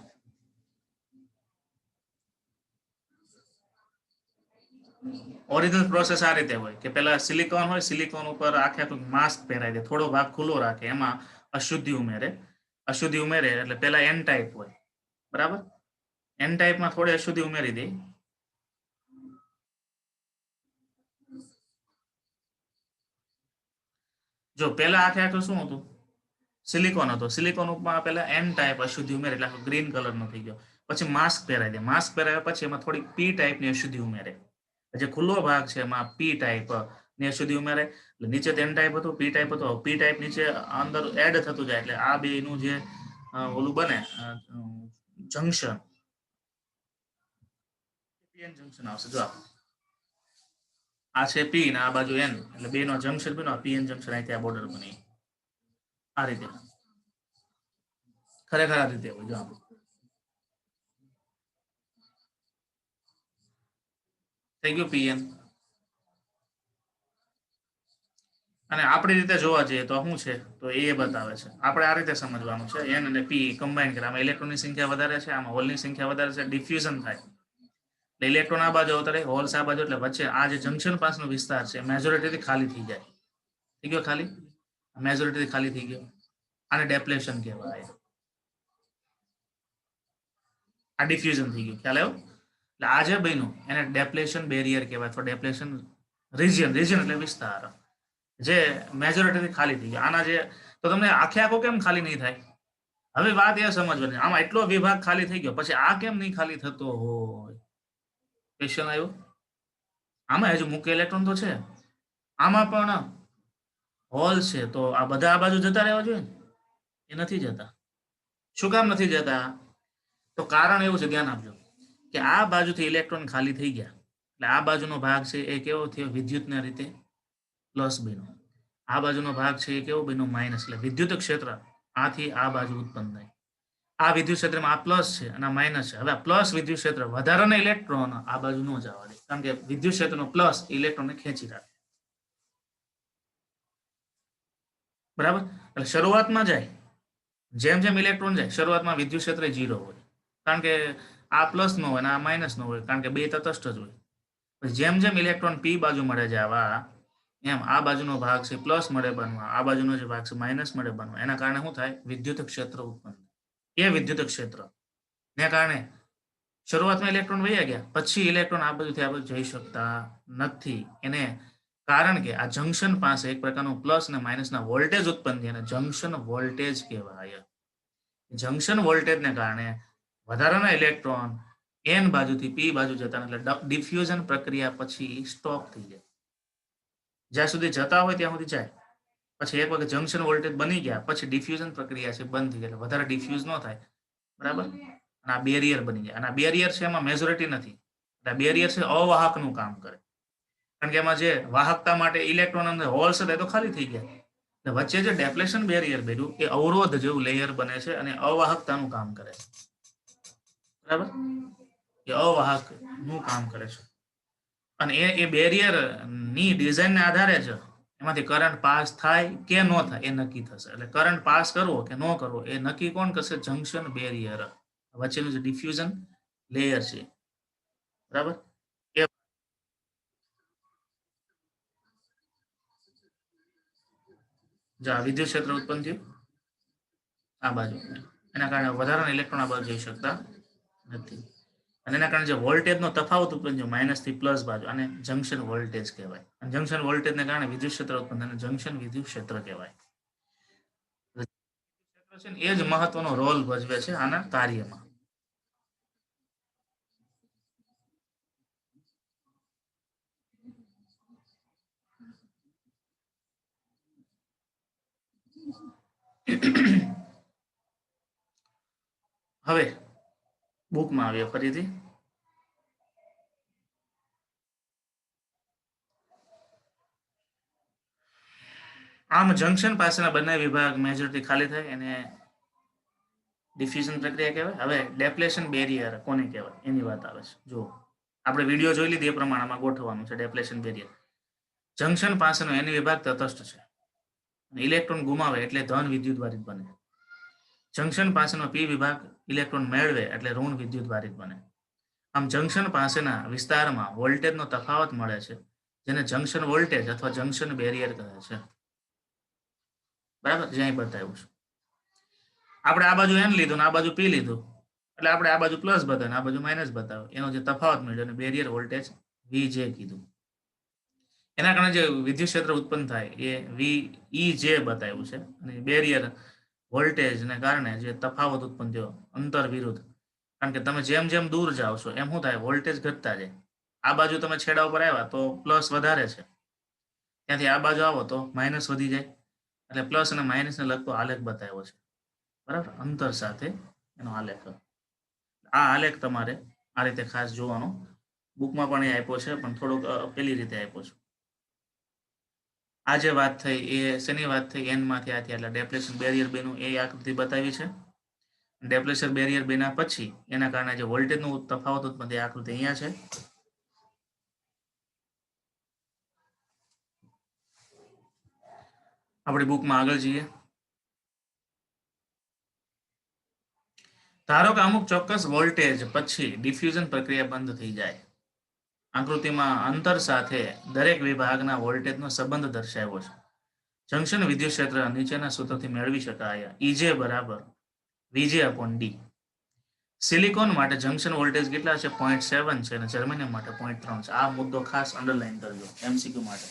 A: Original process આ રીતે હોય કે પેલા સિલિકોન હોય, સિલિકોન ઉપર આખે આખું માસ્ક પહેરાય દે, થોડો ભાગ ખુલ્લો રાખે, એમાં અશુદ્ધિ ઉમેરે. અશુદ્ધિ ઉમેરે એટલે પેલા એન ટાઈપ હોય. બરાબર. એન ટાઈપમાં થોડી અશુદ્ધિ ઉમેરી દે. જો પેલા આખે આખું શું હતું? સિલિકોન હતો. સિલિકોન ઉપર પેલા એન ટાઈપ અશુદ્ધિ ઉમેરે એટલે આખો ગ્રીન કલર નો થઈ ગયો. પછી માસ્ક પહેરાય દે. માસ્ક પહેરાવ્યા પછી એમાં થોડી પી ટાઈપની અશુદ્ધિ ઉમેરે. જે ખુલ્લો ભાગ છે એમાં પી ટાઈપ ની અશુદ્ધિ ઉમેરે. એટલે નીચે એન ટાઈપ હતું, પી ટાઈપ હતું. પી ટાઈપ નીચે અંદર એડ થતું જાય એટલે આ બે નું જે ઓલું બને જંક્શન, પીએન જંક્શન આવશે. જો આ છે પી ને આ બાજુ એન એટલે બે નો જંક્શન બન્યો. પીએન જંક્શન અહીંથી આ બોર્ડર બની. આ રીતે ખરેખર આ રીતે હોય. જો થઈ ગયું પીએન. અને આપણી રીતે જોવા જઈએ તો શું છે? તો એ બતાવે છે. આપણે આ રીતે સમજવાનું છે. એન અને પી કમ્બાઈન કરે. આમાં ઇલેક્ટ્રોનની સંખ્યા વધારે છે, આમાં હોલની સંખ્યા વધારે છે. ડિફ્યુઝન થાય એટલે ઇલેક્ટ્રોન આ બાજુ અવતરે, હોલ્સ આ બાજુ. એટલે વચ્ચે આ જે જંક્શન પાસનો વિસ્તાર છે મેજોરિટીથી ખાલી થઈ જાય. થઈ ગયો ખાલી? મેજોરિટીથી ખાલી થઈ ગયો. આને ડેપ્લેશન કહેવાય. આ ડિફ્યુઝન થઈ ગયું. ખ્યાલ આવ્યો? એટલે આ જે બન્યું એને ડેપ્લેશન બેરિયર કહેવાય અથવા ડેપ્લેશન રિજિયન. રિજિયન એટલે વિસ્તાર જે મેજોરિટીથી ખાલી થઈ ગયો. આના જે તો તમને આખે આખો કેમ ખાલી નહીં થાય? હવે વાત એ સમજવાની, આમાં એટલો વિભાગ ખાલી થઈ ગયો પછી આ કેમ નહીં ખાલી થતો હોય? ક્વેશ્ચન આવ્યો? આમાં હજુ મુખ્ય ઇલેક્ટ્રોન તો છે, આમાં પણ હોલ છે, તો આ બધા આ બાજુ જતા રહેવા જોઈએ ને? એ નથી જતા. શું કામ નથી જતા? તો કારણ એવું છે, ધ્યાન આપજો કે આ બાજુથી ઇલેક્ટ્રોન ખાલી થઈ ગયા એટલે આ બાજુનો ભાગ છે એ કેવો થયો? વિદ્યુતના રીતે પ્લસ બન્યો. આ બાજુનો ભાગ છે એ કેવો બન્યો? માઇનસ. એટલે વિદ્યુત ક્ષેત્ર આથી આ બાજુ ઉત્પન્ન થાય. આ વિદ્યુત ક્ષેત્રમાં આ પ્લસ છે અને આ માઇનસ છે. હવે આ પ્લસ વિદ્યુત ક્ષેત્ર વધારાના ઇલેક્ટ્રોન આ બાજુ ન જવા દે, કારણ કે વિદ્યુત ક્ષેત્રનો પ્લસ ઇલેક્ટ્રોનને ખેંચી રાખે. બરાબર? એટલે શરૂઆતમાં જાય, જેમ જેમ ઇલેક્ટ્રોન જાય શરૂઆતમાં વિદ્યુત ક્ષેત્ર 0 હોય, કારણ કે આ પ્લસ નો હોય અને આ માઇનસ નો હોય, કારણ કે બે તટસ્થ જ હોય. પછી જેમ જેમ ઇલેક્ટ્રોન પી બાજુ મળે જવા એમ આ બાજુનો ભાગ છે પ્લસ મળે બનવા, આ બાજુનો જે ભાગ છે માઇનસ મળે બનવા. એના કારણે શું થાય? વિદ્યુત ક્ષેત્ર ઉત્પન્ન થાય. એ વિદ્યુત ક્ષેત્ર ને કારણે શરૂઆતમાં ઇલેક્ટ્રોન વહ્યા ગયા, પછી ઇલેક્ટ્રોન આ બાજુથી આ બાજુ જઈ શકતા નથી. એને કારણ કે આ જંક્શન પાસે એક પ્રકારનું પ્લસ અને માઇનસના વોલ્ટેજ ઉત્પન્ન થાય, જંક્શન વોલ્ટેજ કહેવાય. જંક્શન વોલ્ટેજને કારણે વધારાના ઇલેક્ટ્રોન એન બાજુથી પી બાજુ જતા, એટલે ડિફ્યુઝન પ્રક્રિયા પછી સ્ટોપ થઈ જાય. જ્યાં સુધી જતા હોય ત્યાં સુધી જાય, પછી એક વખત જંક્શન વોલ્ટેજ બની ગયા પછી ડિફ્યુઝન પ્રક્રિયા છે બંધ થઈ જાય, એટલે વધારે ડિફ્યુઝ ન થાય. બરાબર? અને આ બેરિયર બની જાય. અને આ બેરિયર છે એમાં મેજોરિટી નથી, એટલે બેરિયર છે અવાહકનું કામ કરે, કારણ કે એમાં જે વાહકતા માટે ઇલેક્ટ્રોન અંદર હોલ્સ હતા એ તો ખાલી થઈ ગયા. એટલે વચ્ચે જે ડેપ્લેશન બેરિયર બન્યું એ અવરોધ જેવું લેયર બને છે અને અવાહકતાનું કામ કરે છે. બરાબર? એ અવાહક નું કામ કરે છે. અને એ બેરિયર ની ડિઝાઇનના આધારે છે એમાંથી કરંટ પાસ થાય કે ન થાય એ નક્કી થશે. એટલે કરંટ પાસ કરવો કે ન કરવો એ નક્કી કોણ કરશે? જંક્શન બેરિયર, વચ્ચેનું જે ડિફ્યુઝન લેયર છે. બરાબર? જા વિદ્યુત ક્ષેત્ર ઉત્પન્ન થયું આ બાજુ, એના કારણે વધારાના ઇલેક્ટ્રોન આ બાજુ જઈ શકતા નથી. અને એના કારણે જે વોલ્ટેજનો તફાવત ઉત્પન્ન થયો માઇનસ થી પ્લસ બાજુ, અને જંક્શન વોલ્ટેજ કહેવાય. અને જંક્શન વોલ્ટેજને કારણે વિદ્યુત ક્ષેત્ર ઉત્પન્ન થાય, જંક્શન વિદ્યુત ક્ષેત્ર કહેવાય. એ જ મહત્વનો રોલ ભજવે છે આના કાર્યમાં. હવે બુકમાં આવીએ ફરીથી. આમ જંક્શન પાસેના બંને વિભાગ મેજોરિટી ખાલી થાય એને ડિફ્યુઝન પ્રક્રિયા કહેવાય. હવે ડેપ્લેશન બેરિયર કોને કહેવાય એની વાત આવે છે. જો આપણે વિડીયો જોઈ લીધી એ પ્રમાણમાં ગોઠવવાનું છે. ડેપ્લેશન બેરિયર જંક્શન પાસેનો એની વિભાગ તટસ્થ છે, ઇલેક્ટ્રોન ગુમાવે એટલે ધન વિદ્યુત વારિત બને. જંક્શન પાસેનો પી વિભાગ ઇલેક્ટ્રોન મેળવે એટલે ઋણ વિદ્યુત વારિત બને. આમ જંક્શન પાસેના વિસ્તારમાં વોલ્ટેજનો તફાવત મળે છે, જેને જંક્શન વોલ્ટેજ અથવા જંક્શન બેરિયર કહે છે. બરાબર? જ્યાં બતાવ્યું છે આપણે આ બાજુ એન લીધું ને આ બાજુ પી લીધું, એટલે આપણે આ બાજુ પ્લસ બતાવે આ બાજુ માઇનસ બતાવે, એનો જે તફાવત મળ્યો અને બેરિયર વોલ્ટેજ વીજે કીધું. એના કારણે જે વિદ્યુત ક્ષેત્ર ઉત્પન્ન થાય એ વીઈજે બતાવ્યું છે. અને બેરિયર વોલ્ટેજને કારણે જે તફાવત ઉત્પન્ન થયો અંતર વિરુદ્ધ, કારણ કે તમે જેમ જેમ દૂર જાઓ છો એમ શું થાય? વોલ્ટેજ ઘટતા જાય. આ બાજુ તમે છેડા ઉપર આવ્યા તો પ્લસ વધારે છે, ત્યાંથી આ બાજુ આવો તો માઇનસ વધી જાય. એટલે પ્લસ અને માઇનસને લગતો આલેખ બતાવ્યો છે. બરાબર? અંતર સાથે એનો આલેખ. આ આલેખ તમારે આ રીતે ખાસ જોવાનો. બુકમાં પણ એ આપ્યો છે, પણ થોડોક પેલી રીતે આપ્યો છે. આ જે વાત થઈ એ શેની વાત થઈ? એન માંથી આથી, એટલે ડેપ્લેશન બેરિયર બન્યું એ આકૃતિ બતાવી છે. ડેપ્લેશન બેરિયર બન્યા પછી એના કારણે જે વોલ્ટેજનો તફાવત ઉત્પન્ન થાય આકૃતિ અહીંયા છે. આપણી બુકમાં આગળ જઈએ. ધારો કે અમુક ચોક્કસ વોલ્ટેજ પછી ડિફ્યુઝન પ્રક્રિયા બંધ થઈ જાય. આકૃતિમાં અંતર સાથે દરેક વિભાગના વોલ્ટેજનો સંબંધ દર્શાવ્યો છે. જંક્શન વિદ્યુત ક્ષેત્ર નીચેના સૂત્રથી મેળવી શકાય. ઈજે બરાબર વીજે અપોન ડી. સિલિકોન માટે જંક્શન વોલ્ટેજ કેટલા છે? 0.7 છે અને જર્મેનિયમ માટે 0.3 છે. આ મુદ્દો ખાસ અંડરલાઈન કરજો એમસીક્યુ માટે.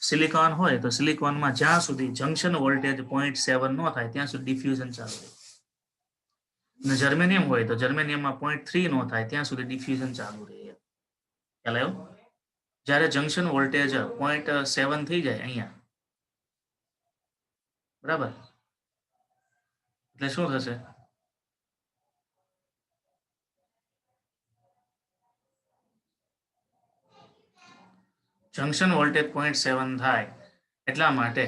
A: સિલિકોન હોય તો સિલિકોનમાં જ્યાં સુધી જંક્શન વોલ્ટેજ 0.7 ન થાય ત્યાં સુધી ડિફ્યુઝન ચાલુ રહે. અને જર્મેનિયમ હોય તો જર્મેનિયમમાં 0.3 ન થાય ત્યાં સુધી ડિફ્યુઝન ચાલુ રહે. ખ્યાલ આવ્યો? જ્યારે જંક્શન વોલ્ટેજ 0.7 થઈ જાય અહીંયા, બરાબર, એટલે શું થશે? જંક્શન વોલ્ટેજ 0.7 થાય એટલા માટે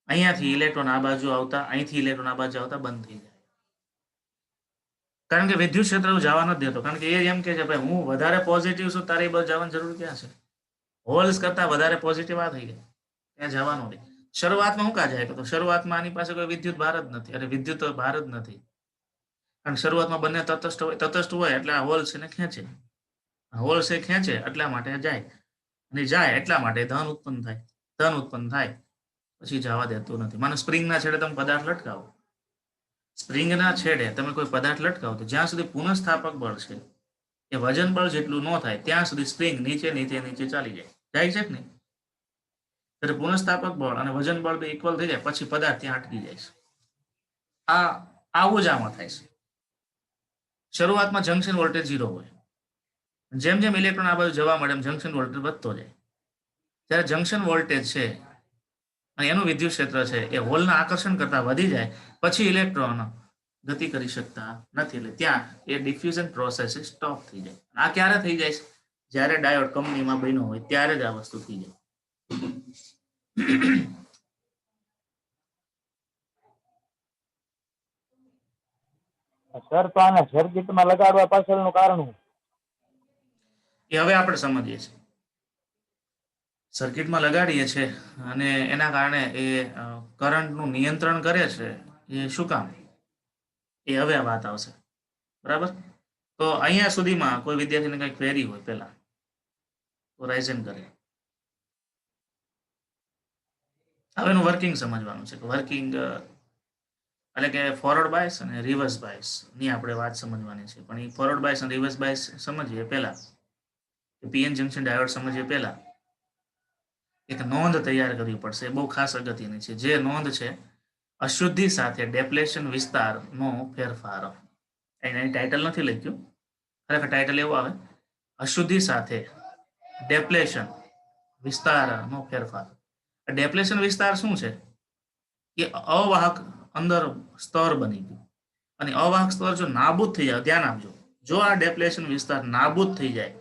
A: અહીંયાથી ઇલેક્ટ્રોન આ બાજુ આવતા, અહીંથી ઇલેક્ટ્રોન આ બાજુ આવતા બંધ થઈ જાય. કારણ કે વિદ્યુત ક્ષેત્ર જવા નથી દેતો. કારણ કે એ એમ કે છે ભાઈ હું વધારે પોઝિટિવ છું, તારે એ બાજુ જવાની જરૂર ક્યાં છે? હોલ્સ કરતા વધારે પોઝિટિવ આ થઈ ગયા, ત્યાં જવાનું નહીં. શરૂઆતમાં શું કા જાય? તો શરૂઆતમાં આની પાસે કોઈ વિદ્યુત ભાર જ નથી, અને વિદ્યુત ભાર જ નથી. કારણ કે શરૂઆતમાં બંને તટસ્થ હોય એટલે આ હોલ્સ એને ખેંચે, હોલ્સ એ ખેંચે એટલા માટે જાય, અને જાય એટલા માટે ધન ઉત્પન્ન થાય. ધન ઉત્પન્ન થાય પછી જવા દેતું નથી. માનો સ્પ્રિંગના છેડે તમે પદાર્થ લટકાવો, સ્પ્રિંગના છેડે તમે કોઈ પદાર્થ લટકાવો તો જ્યાં સુધી પુનઃસ્થાપક બળ છે એ વજન બળ જેટલું ન થાય ત્યાં સુધી સ્પ્રિંગ નીચે નીચે નીચે ચાલી જાય છે કે નહીં? ત્યારે પુનઃસ્થાપક બળ અને વજન બળ બે ઇક્વલ થઈ જાય પછી પદાર્થ ત્યાં અટકી જાય છે. આવું જ આમાં થાય છે. શરૂઆતમાં જંક્શન વોલ્ટેજ 0 હોય, જેમ જેમ ઇલેક્ટ્રોન આ બાજુ જવા મળે એમ જંક્શન વોલ્ટેજ વધતો જાય. જ્યારે જંક્શન વોલ્ટેજ છે અને એનું વિદ્યુત ક્ષેત્ર છે એ હોલના આકર્ષણ કરતા વધી જાય પછી ઇલેક્ટ્રોન ગતિ કરી શકતા નથી, એટલે ત્યાં એ ડિફ્યુઝન પ્રોસેસ સ્ટોપ થઈ જાય. આ ક્યારે થઈ જાય છે? જ્યારે ડાયોડ કંપનીમાં બન્યો હોય ત્યારે જ આ વસ્તુ થઈ જાય.
E: સર તો આને સર્કિટમાં લગાડવા પાછળનું કારણ શું?
A: એ હવે આપણે સમજીએ છીએ. સર્કિટમાં લગાડીએ છીએ અને એના કારણે એ કરંટનું નિયંત્રણ કરે છે. એ શું કામ? એ હવે આ વાત આવશે, બરાબર. તો અહીંયા સુધીમાં કોઈ વિદ્યાર્થીને કંઈક ક્વેરી હોય પહેલા તો રાઇઝન કરે. હવે એનું વર્કિંગ સમજવાનું છે. વર્કિંગ એટલે કે ફોરવર્ડ બાયસ અને રિવર્સ બાયસ ની આપણે વાત સમજવાની છે. પણ એ ફોરવર્ડ બાયસ અને રિવર્સ બાયસ સમજીએ પહેલા, પીએન જંક્શન ડાયોડ સમજીએ પહેલા એક નોંધ તૈયાર કરવી પડશે. એ બહુ ખાસ અગત્યની છે. જે નોંધ છે અશુદ્ધિ સાથે ડેપ્લેશન વિસ્તારનો ફેરફાર. એની ટાઇટલ નથી લખ્યું, ખરેખર ટાઇટલ એવું આવે, અશુદ્ધિ સાથે ડેપ્લેશન વિસ્તારનો ફેરફાર. ડેપ્લેશન વિસ્તાર શું છે? એ અવાહક અંદર સ્તર બની ગયું, અને અવાહક સ્તર જો નાબૂદ થઈ જાય, ધ્યાન આપજો, જો આ ડેપ્લેશન વિસ્તાર નાબૂદ થઈ જાય,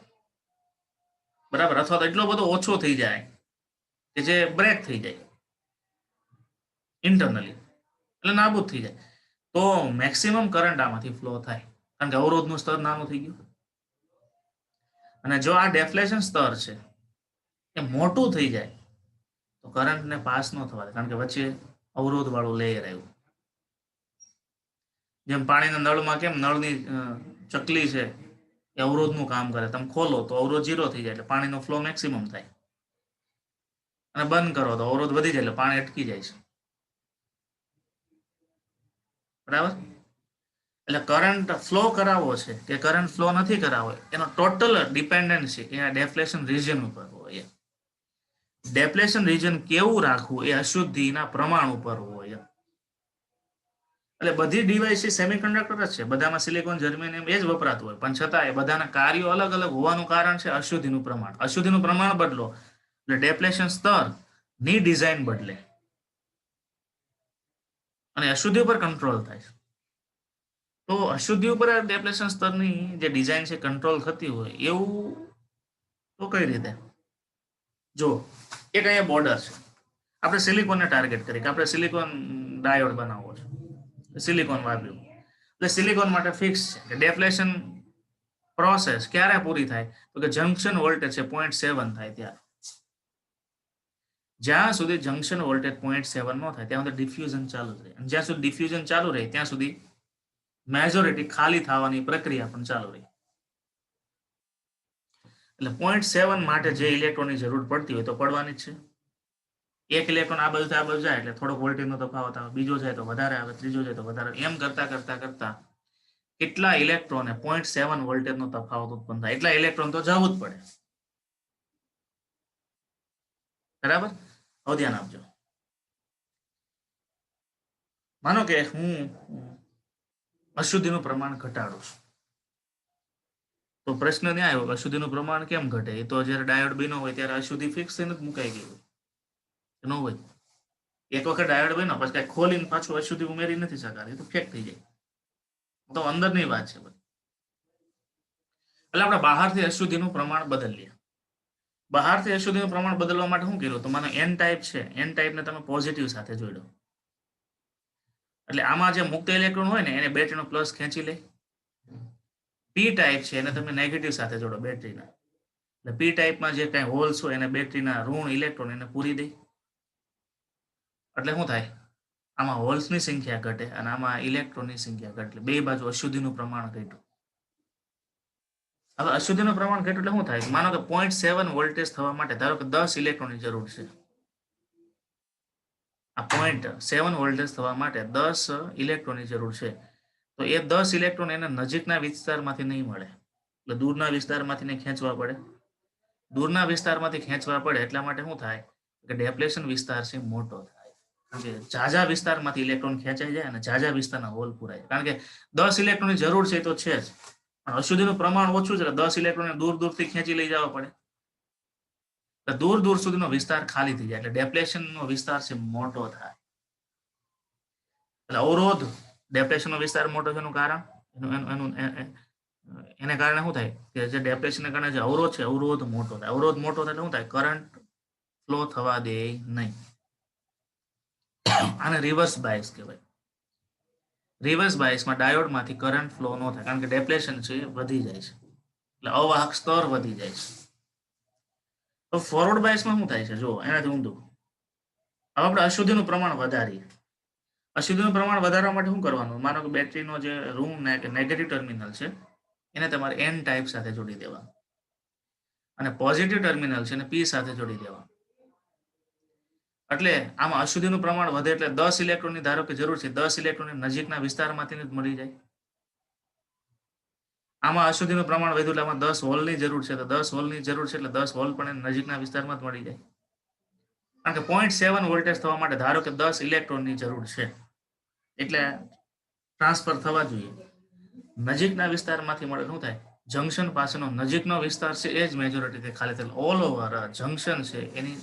A: બરાબર, અથવા તો એટલો બધો ઓછો થઈ જાય કે જે બ્રેક થઈ જાય ઇન્ટરનલી, એટલે નાબૂદ થઈ જાય, તો મેક્સિમમ કરંટ આમાંથી ફ્લો થાય. કારણ કે અવરોધનું સ્તર નાનું થઈ ગયું. અને જો આ ડેફ્લેશન સ્તર છે એ મોટું થઈ જાય તો કરંટને પાસ ન થવા દે, કારણ કે વચ્ચે અવરોધ વાળું લેયર આવ્યું. જેમ પાણીના નળમાં કેમ નળની ચકલી છે એ અવરોધનું કામ કરે, તમે ખોલો તો અવરોધ 0 થઈ જાય એટલે પાણીનો ફ્લો મેક્સિમમ થાય, અને બંધ કરો તો અવરોધ વધી જાય એટલે પાણી અટકી જાય છે, બરાબર. એટલે કરંટ ફ્લો કરાવવો છે કે કરંટ ફ્લો નથી કરાવવો એનો ટોટલ ડિપેન્ડન્સી એ આ ડેફ્લેશન રીજન ઉપર હોય. ડેપ્લેશન રીજન કેવું રાખવું એ અશુદ્ધિના પ્રમાણ ઉપર હોય. એટલે બધી ડિવાઇસીસ સેમિકન્ડક્ટર જ છે, બધામાં સિલિકોન જર્મેનિયમ એ જ વપરાતું હોય, પણ છતાં એ બધાના કાર્યો અલગ અલગ હોવાનું કારણ છે અશુદ્ધિનું પ્રમાણ. અશુદ્ધિનું પ્રમાણ બદલો એટલે ડેપ્લેશન સ્તર ની ડિઝાઇન બદલે અને અશુદ્ધિ ઉપર કંટ્રોલ થાય. તો અશુદ્ધિ ઉપર ડેપ્લેશન સ્તરની જે ડિઝાઇન છે કંટ્રોલ થતી હોય એવું તો કઈ રીતે? જો એક અહીંયા બોર્ડર છે, આપણે સિલિકોનને ટાર્ગેટ કરી કે આપણે સિલિકોન ડાયોડ બનાવવો છે, સિલિકોન વાપર્યું, એટલે સિલિકોન માટે ફિક્સ છે કે ડેફ્લેશન પ્રોસેસ ક્યારે પૂરી થાય તો કે જંક્શન વોલ્ટેજ છે 0.7 થાય ત્યારે. જ્યાં સુધી જંક્શન વોલ્ટેજ 0.7 ન થાય ત્યાં સુધી ડિફ્યુઝન ચાલુ રહે, અને જ્યાં સુધી ડિફ્યુઝન ચાલુ રહે ત્યાં સુધી મેજોરિટી ખાલી થવાની પ્રક્રિયા પણ ચાલુ રહી. એટલે 0.7 માટે જે ઇલેક્ટ્રોનની જરૂર પડતી હોય તો પડવાની જ છે. એક ઇલેક્ટ્રોન આ બાજુથી આ બાજુ જાય એટલે થોડોક વોલ્ટેજનો તફાવત આવે, બીજો જાય તો વધારે આવે, ત્રીજો જાય તો વધારે, એમ કરતા કરતા કરતા કેટલા ઇલેક્ટ્રોને 0.7 વોલ્ટેજનો તફાવત ઉત્પન્ન થાય એટલા ઇલેક્ટ્રોન તો જવું જ પડે, બરાબર. હવે ધ્યાન આપજો. માનો કે હું અશુદ્ધિનું પ્રમાણ ઘટાડું છું, તો પ્રશ્ન ત્યાં આવ્યો કે અશુદ્ધિનું પ્રમાણ કેમ ઘટે? એ તો જ્યારે ડાયોડ બન્યો હોય ત્યારે અશુદ્ધિ ફિક્સ થઈને જ મુકાઈ ગઈ હોય, ન હોય. એક વખત ડાયોડ બન્યો પછી કઈ ખોલીને પાછું અશુદ્ધિ ઉમેરી નથી શકાતી, તો ફેક થઈ જાય. તો અંદરની વાત છે બધી. એટલે આપણે બહારથી અશુદ્ધિનું પ્રમાણ બદલીએ. બહારથી અશુદ્ધિનું પ્રમાણ બદલવા માટે શું કર્યું? તો માનો એન ટાઈપ છે, એન ટાઈપને તમે પોઝિટિવ સાથે જોડો. એટલે આમાં જે મુક્ત ઇલેક્ટ્રોન હોય ને એને બેટરીનો પ્લસ ખેંચી લે. પી ટાઈપ છે એને તમે નેગેટિવ સાથે જોડો બેટરીના. એટલે પી ટાઈપમાં જે કઈ હોલ્સ હોય એને બેટરીના ઋણ ઇલેક્ટ્રોન એને પૂરી દે. એટલે શું થાય? આમાં હોલ્સની સંખ્યા ઘટે અને આમાં ઇલેક્ટ્રોનની સંખ્યા ઘટે. એટલે બે બાજુ અશુદ્ધિનું પ્રમાણ ઘટ્યું. હવે અશુદ્ધિનું પ્રમાણ ઘટ્યું એટલે શું થાય? માનો કે 0.7 વોલ્ટેજ થવા માટે ધારો કે 10 ઇલેક્ટ્રોનની જરૂર છે. આ 0.7 વોલ્ટેજ થવા માટે 10 ઇલેક્ટ્રોનની જરૂર છે. તો એ 10 ઇલેક્ટ્રોન એને નજીકના વિસ્તારમાંથી નહીં મળે, એટલે દૂરના વિસ્તારમાંથી ખેંચવા પડે. દૂરના વિસ્તારમાંથી ખેંચવા પડે એટલા માટે શું થાય કે ડેપ્લેશન વિસ્તાર છે મોટો થાય. કારણ કે ઝાઝા વિસ્તારમાંથી ઇલેક્ટ્રોન ખેંચાઈ જાય અને ઝાઝા વિસ્તારના હોલ પૂરાય. કારણ કે 10 ઇલેક્ટ્રોનની જરૂર છે તો છે જ, પણ અશુદ્ધિનું પ્રમાણ ઓછું છે, 10 ઇલેક્ટ્રોનને દૂર દૂરથી ખેંચી લઈ જવા પડે. દૂર દૂર સુધીનો વિસ્તાર ખાલી થઈ જાય એટલે ડેપ્લેશનનો વિસ્તાર છે મોટો થાય. એટલે અવરોધ ડેપ્લેશનનો વિસ્તાર મોટો થવાનું કારણ એને કારણે શું થાય કે જે ડેપ્લેશનને કારણે જે અવરોધ છે અવરોધ મોટો થાય. અવરોધ મોટો થાય એટલે શું થાય? કરંટ ફ્લો થવા દે નહીં. આને રિવર્સ બાયસ કહેવાય. રિવર્સ બાયસમાં ડાયોડમાંથી કરંટ ફ્લો ન થાય કારણ કે ડેપ્લેશન છે વધી જાય છે, એટલે અવાહક સ્તર વધી જાય છે. તો ફોરવર્ડ બાયસમાં શું થાય છે? જો એનાથી ઊંધું. હવે આપણે અશુદ્ધિનું પ્રમાણ વધારીએ. અશુદ્ધિનું પ્રમાણ વધારવા માટે શું કરવાનું? માનો કે બેટરીનો જે ઋણ નેગેટિવ ટર્મિનલ છે એને તમારે એન ટાઈપ સાથે જોડી દેવાનું અને પોઝિટિવ ટર્મિનલ છે એને પી સાથે જોડી દેવાનું. એટલે આમાં અશુદ્ધિનું પ્રમાણ વધે એટલે 10 ઇલેક્ટ્રોનની ધારો કે જરૂર છે, 10 ઇલેક્ટ્રોન નજીકના વિસ્તારમાંથી જ મળી જાય. આમાં અશુદ્ધિનું પ્રમાણ વધ્યું એટલે આમાં 10 હોલની જરૂર છે, તો 10 હોલની જરૂર છે એટલે 10 હોલ પણ નજીકના વિસ્તારમાં જ મળી જાય. કારણ કે 0.7 વોલ્ટેજ થવા માટે ધારો કે 10 ઇલેક્ટ્રોનની જરૂર છે એટલે ટ્રાન્સફર થવા જોઈએ. નજીકના વિસ્તારમાંથી મળે શું થાય? જંકશન પાસેનો નજીકનો વિસ્તાર છે એ જ મેજોરિટી ખાલી થાય. ઓલ ઓવર જંકશન છે એની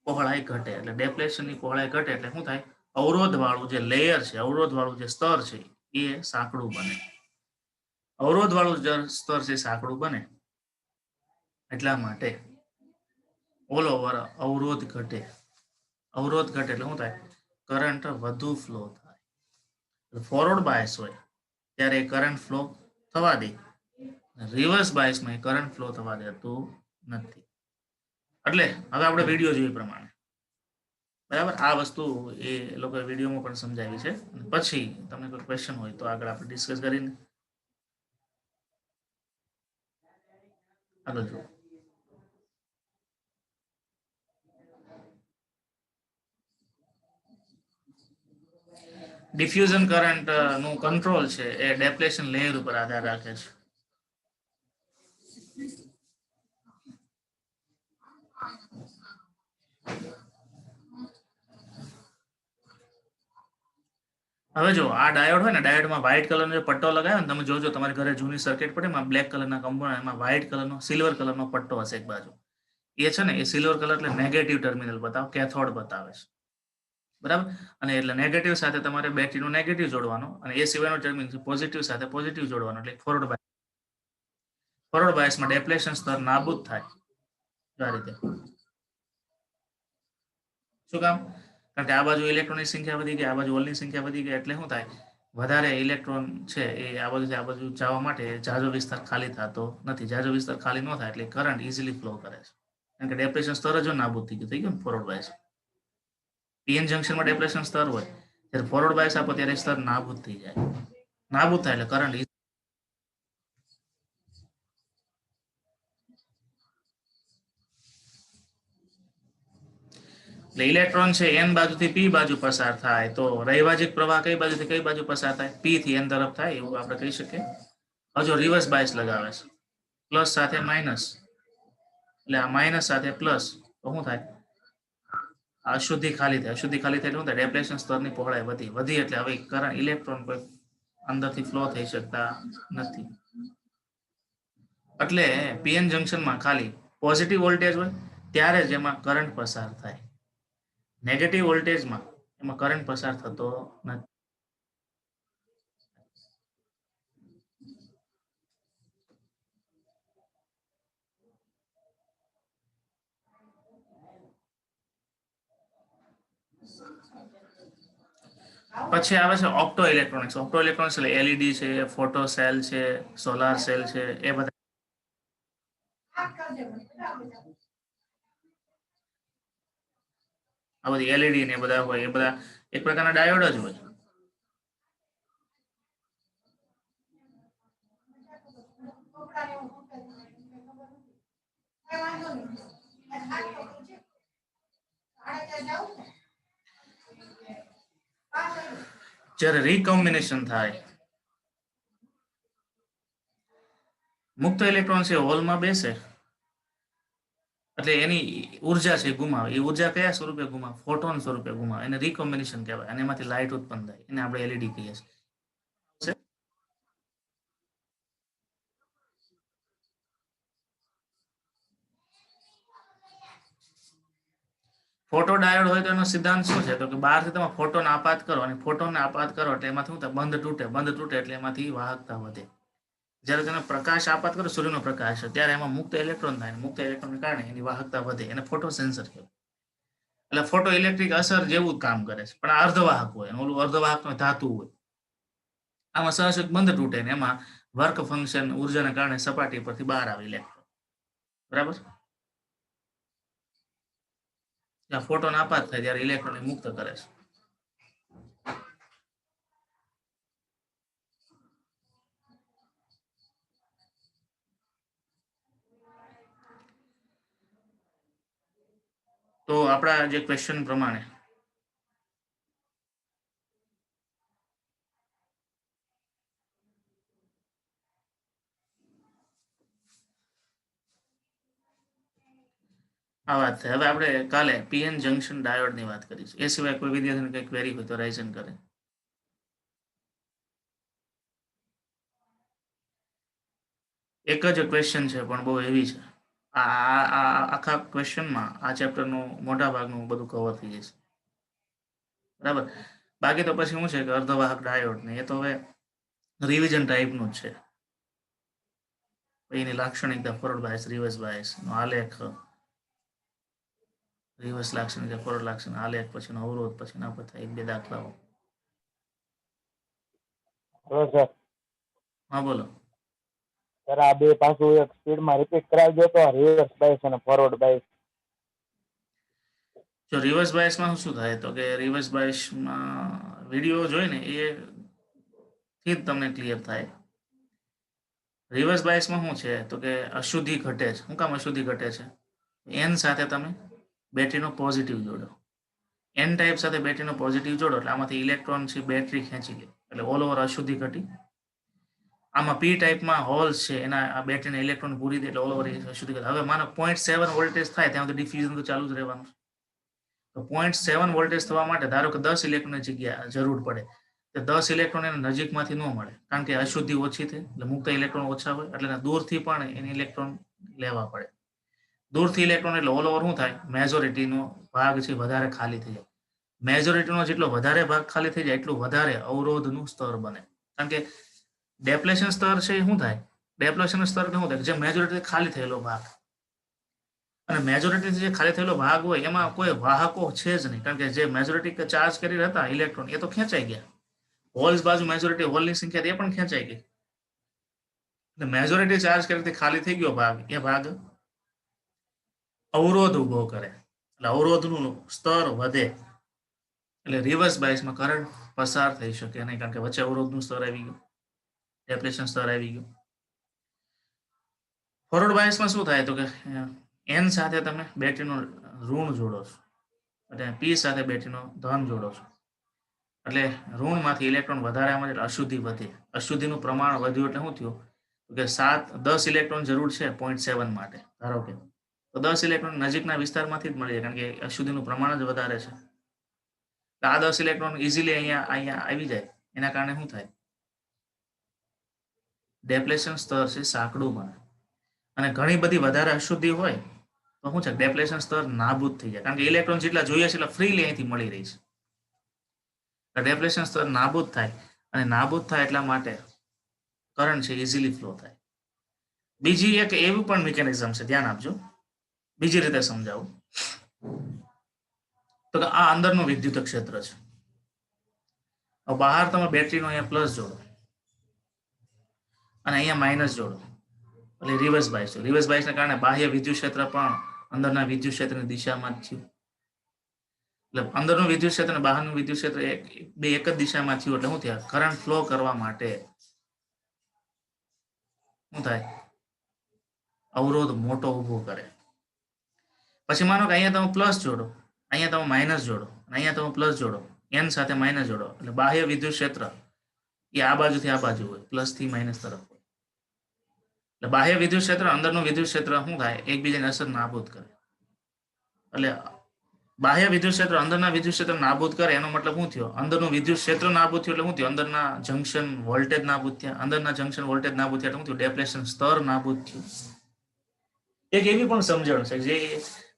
A: પહોળાઈ ઘટે એટલે ડેપ્લેશનની પહોળાઈ ઘટે એટલે શું થાય? અવરોધ વાળું જે લેયર છે, અવરોધ વાળું જે સ્તર છે એ સાંકડું બને. અવરોધ વાળું જે સ્તર છે સાંકડું બને એટલા માટે ઓલ ઓવર અવરોધ ઘટે. અવરોધ ઘટે એટલે શું થાય? કરંટ વધુ ફ્લો થાય. ફોરવર્ડ બાયસ હોય ત્યારે કરંટ ફ્લો થવા દે, રિવર્સ બાયસમાં કરંટ ફ્લો થવા દેતું નથી. એટલે હવે આપણે વિડીયો જોઈએ પ્રમાણે, બરાબર? આ વસ્તુ એ લોકોએ વિડીયોમાં પણ સમજાવી છે. પછી તમને કોઈ ક્વેશ્ચન હોય તો આગળ આપણે ડિસ્કસ કરીને આગળ જુઓ. ડિફ્યુઝન કરંટ નું કંટ્રોલ છે એ ડેપ્લેશન લેયર ઉપર આધાર રાખે છે. હવે જો આ ડાયોડ હોય ને, ડાયોડમાં વ્હાઇટ કલરનો જે પટ્ટો લગાવ્યો ને, તમે જોજો તમારી ઘરે જૂની સર્કિટ પડે એમાં બ્લેક કલરના કમ્પોનન્ટ, એમાં વ્હાઇટ કલરનો સિલ્વર કલરનો પટ્ટો હશે એક બાજુ. એ છે ને એ સિલ્વર કલર એટલે નેગેટિવ ટર્મિનલ બતાવે, કેથોડ બતાવે છે, બરાબર? અને એટલે નેગેટિવ સાથે તમારે બેટરીનું નેગેટિવ જોડવાનું અને એ સિવાયનો ટર્મિનલ પોઝિટિવ સાથે પોઝિટિવ જોડવાનું. એટલે ફોરવર્ડ બાયસ. ફોરવર્ડ બાયસમાં ડેપ્લેશન સ્તર નાબૂદ થાય આ રીતે. શું કામ? કારણ કે આ બાજુ ઇલેક્ટ્રોનની સંખ્યા વધી ગઈ, આ બાજુ હોલની સંખ્યા વધી ગઈ એટલે શું થાય? વધારે ઇલેક્ટ્રોન છે એ આ બાજુથી આ બાજુ જવા માટે ઝાઝો વિસ્તાર ખાલી થતો નથી. ઝાઝો વિસ્તાર ખાલી ન થાય એટલે કરંટ ઇઝીલી ફ્લો કરે છે. કારણ કે ડેપ્લેશન સ્તર જ નાબૂદ થઈ ગયું ફોરવર્ડ બાયસ. પીએન જંક્શનમાં ડેપ્લેશન સ્તર હોય ત્યારે ફોરવર્ડ બાયસ આપો ત્યારે સ્તર નાબૂદ થઈ જાય. નાબૂદ થાય એટલે કરંટ એટલે ઇલેક્ટ્રોન છે એન બાજુથી પી બાજુ પસાર થાય તો રૈવાજિક પ્રવાહ કઈ બાજુથી કઈ બાજુ પસાર થાય? પી થી એન તરફ થાય એવું આપણે કહી શકીએ. હજુ રિવર્સ બાયસ લગાવે છે, પ્લસ સાથે માઇનસ, એટલે આ માઇનસ સાથે પ્લસ તો શું થાય? અશુદ્ધિ ખાલી થાય. અશુદ્ધિ ખાલી થાય એટલે શું થાય? ડેપ્લેશન સ્તરની પહોળાઈ વધી એટલે હવે કરંટ ઇલેક્ટ્રોન કોઈ અંદરથી ફ્લો થઈ શકતા નથી. એટલે પીએન જંક્શનમાં ખાલી પોઝિટિવ વોલ્ટેજ હોય ત્યારે જ એમાં કરંટ પસાર થાય. નેગેટિવ વોલ્ટેજમાં એમાં કરંટ પસાર થતો નથી. પછી આવે છે ઓપ્ટો ઇલેક્ટ્રોનિક્સ. ઓપ્ટો ઇલેક્ટ્રોનિક્સ એટલે એલઈડી છે, ફોટો સેલ છે, સોલાર સેલ છે, એ બધા આ બધી એલઈડી ને એ બધા હોય, એ બધા એક પ્રકારના ડાયોડ જ હોય. જ્યારે રીકોમ્બિનેશન થાય, મુક્ત ઇલેક્ટ્રોન છે હોલમાં બેસે એટલે એની ઉર્જા છે ગુમાવે. એ ઉર્જા કયા સ્વરૂપે ગુમાવે? ફોટોન સ્વરૂપે ગુમાવે. એને રીકોમ્બિનેશન કહેવાય અને એમાંથી લાઇટ ઉત્પન્ન થાય. એને આપણે એલઈડી કહીએ છીએ. ફોટો ડાયોડ હોય તો એનો સિદ્ધાંત શું છે? તો કે બહારથી તમે ફોટોન આપાત કરો અને ફોટોનને આપાત કરો એટલે એમાંથી શું થાય? બંધ તૂટે એટલે એમાંથી વાહકતા વધે. જ્યારે તમે પ્રકાશ આપાત કરો, સૂર્યનો પ્રકાશ ત્યારે એમાં મુક્ત ઇલેક્ટ્રોન થાય. મુક્ત ઇલેક્ટ્રોનને કારણે એની વાહકતા વધે. એને ફોટો સેન્સર કહેવાય. એટલે ફોટો ઇલેક્ટ્રિક અસર જેવું જ કામ કરે છે, પણ આ અર્ધવાહક હોય. ઓલું અર્ધવાહક ધાતુ હોય. આમાં સહસુક બંધ તૂટે ને એમાં વર્ક ફંક્શન ઉર્જાને કારણે સપાટી પરથી બહાર આવે ઇલેક્ટ્રોન. બરાબર. જ્યાં ફોટોન આપાત થાય ત્યારે ઇલેક્ટ્રોન મુક્ત કરે છે. તો આપણા જે ક્વેશ્ચન પ્રમાણે આ વાત છે. હવે આપણે કાલે પીએન જંક્શન ડાયોડની વાત કરીશું. એ સિવાય કોઈ વિદ્યાર્થીને કંઈક ક્વેરી હોય તો રાઇઝન કરે. એક જ ક્વેશ્ચન છે પણ બહુ હેવી છે. આખા ક્વેશ્ચનમાં આ ચેપ્ટરનું મોટા ભાગનું બધું કવર થઈ જશે. બરાબર. બાકી તો પછી શું છે કે અર્ધવાહક ડાયોડ ને એ તો હવે રિવિઝન ટાઈપનું જ છે. એની લાક્ષણિકતા, ફોરવર્ડ બાયસ, રિવર્સ બાયસ નો આલેખ, રિવર્સ લાક્ષણિકતા, ફોરવર્ડ લાક્ષણિકતા, આલેખ, પછીનો અવરોધ, પછીના બધા એક બે દાખલાઓ.
E: હવે સર
A: હા બોલો.
E: સર આ બે પાછું એક સ્પીડમાં રિપીટ કરાવી દો તો, રિવર્સ બાયસ અને ફોરવર્ડ બાયસ.
A: જો રિવર્સ બાયસમાં શું થાય તો કે રિવર્સ બાયસમાં વિડીયો જોઈ ને એ થી જ તમને ક્લિયર થાય. રિવર્સ બાયસમાં શું છે તો કે અશુદ્ધિ ઘટે છે. શું કામ અશુદ્ધિ ઘટે છે? એન સાથે તમે બેટરીનો પોઝિટિવ જોડો, એન ટાઈપ સાથે બેટરીનો પોઝિટિવ જોડો એટલે આમાંથી ઇલેક્ટ્રોન છે બેટરી ખેંચી લે એટલે ઓલ ઓવર અશુદ્ધિ ઘટી. આમાં પી ટાઈપમાં હોલ્સ છે એના આ બેટરીના ઇલેક્ટ્રોન પૂરી દે એટલે ઓલ ઓવર અશુદ્ધિ ઘટે. હવે માનો 0.7 વોલ્ટેજ થાય ત્યાં સુધી ડિફ્યુઝન તો ચાલુ જ રહેવાનું. તો 0.7 વોલ્ટેજ થવા માટે ધારો કે 10 ઇલેક્ટ્રોનની જગ્યા જરૂર પડે તો 10 ઇલેક્ટ્રોન એને નજીકમાંથી ન મળે કારણ કે અશુદ્ધિ ઓછી થઈ એટલે મુક્ત ઇલેક્ટ્રોન ઓછા હોય એટલે દૂરથી પણ એને ઇલેક્ટ્રોન લેવા પડે. દૂરથી ઇલેક્ટ્રોન એટલે ઓલ ઓવર શું થાય? મેજોરિટીનો ભાગ છે વધારે ખાલી થઈ જાય. મેજોરિટીનો જેટલો વધારે ભાગ ખાલી થઈ જાય એટલું વધારે અવરોધનું સ્તર બને. કારણ કે ડેપ્લેશન સ્તર છે એ શું થાય? ડેપ્લેશન સ્તર શું થાય? જે મેજોરિટી ખાલી થયેલો ભાગ, અને મેજોરિટી જે ખાલી થયેલો ભાગ હોય એમાં કોઈ વાહકો છે જ નહીં કારણ કે જે મેજોરિટી ચાર્જ કરી હતા ઇલેક્ટ્રોન એ તો ખેંચાઈ ગયા. હોલ્સ બાજુ મેજોરિટી હોલની સંખ્યા એ પણ ખેંચાઈ ગઈ. મેજોરિટી ચાર્જ કરી ખાલી થઈ ગયો ભાગ, એ ભાગ અવરોધ ઉભો કરે એટલે અવરોધનું સ્તર વધે એટલે રિવર્સ બાયસમાં કરંટ પસાર થઈ શકે નહીં કારણ કે વચ્ચે અવરોધનું સ્તર આવી ગયું, ડેપ્લેશન સ્તર આવી ગયું. ફોરવર્ડ બાયસમાં શું થાય તો કે એન સાથે તમે બેટરીનો ઋણ જોડો છો એટલે પી સાથે બેટરીનો ધન જોડો છો એટલે ઋણમાંથી ઇલેક્ટ્રોન વધારે આવે એટલે અશુદ્ધિ વધે. અશુદ્ધિનું પ્રમાણ વધ્યું એટલે શું થયું કે 10 ઇલેક્ટ્રોન જરૂર છે 0.7 માટે ધારો કે, તો 10 ઇલેક્ટ્રોન નજીકના વિસ્તારમાંથી જ મળી જાય કારણ કે અશુદ્ધિનું પ્રમાણ જ વધારે છે. આ 10 ઇલેક્ટ્રોન ઇઝીલી અહીંયા આવી જાય એના કારણે શું થાય? ડેપ્લેશન સ્તર છે સાંકડું બને અને ઘણી બધી વધારે અશુદ્ધિ હોય તો શું છે, ડેપ્લેશન સ્તર નાબૂદ થઈ જાય, કારણ કે ઇલેક્ટ્રોન જેટલા જોઈએ છે એટલા ફ્રીલી અહીંથી મળી રહી છે. ડેપ્લેશન સ્તર નાબૂદ થાય, અને નાબૂદ થાય એટલા માટે કરંટ છે ઇઝીલી ફ્લો થાય. બીજી એક એવું પણ મિકેનિઝમ છે, ધ્યાન આપજો, બીજી રીતે સમજાવું તો કે આ અંદરનું વિદ્યુત ક્ષેત્ર છે. હવે બહાર તમે બેટરીનો અહીંયા પ્લસ જોડો અને અહીંયા માઇનસ જોડો, એટલે રિવર્સ બાયસ છે. રિવર્સ બાયસને કારણે બાહ્ય વિદ્યુત ક્ષેત્ર પણ અંદરના વિદ્યુત ક્ષેત્રની દિશામાં જ થયું. એટલે અંદરનું વિદ્યુત ક્ષેત્ર અને બહારનું વિદ્યુત ક્ષેત્ર બે એક જ દિશામાં થયું, એટલે શું થયા, કરંટ ફ્લો કરવા માટે શું થાય, અવરોધ મોટો ઊભો કરે. પછી માનો કે અહીંયા તમે પ્લસ જોડો, અહીંયા તમે માઇનસ જોડો, અને અહીંયા તમે પ્લસ જોડો, એન સાથે માઇનસ જોડો, એટલે બાહ્ય વિદ્યુત ક્ષેત્ર એ આ બાજુથી આ બાજુ હોય, પ્લસ થી માઇનસ તરફ હોય. એટલે બાહ્ય વિદ્યુત ક્ષેત્ર અંદરનું વિદ્યુત ક્ષેત્ર શું થાય, એકબીજાની અસર નાબૂદ કરે. એટલે બાહ્ય વિદ્યુત ક્ષેત્ર અંદરના વિદ્યુત ક્ષેત્ર નાબૂદ કરે, એનો મતલબ શું થયો, અંદરનું વિદ્યુત ક્ષેત્ર નાબૂદ થયું એટલે શું થયું, અંદરના જંક્શન વોલ્ટેજ નાબૂદ થયા, અંદરના જંક્શન વોલ્ટેજ નાબૂદ થયા એટલે શું થયું, ડેપ્લેશન સ્તર નાબૂદ થયું. એક એવી પણ સમજણ છે જે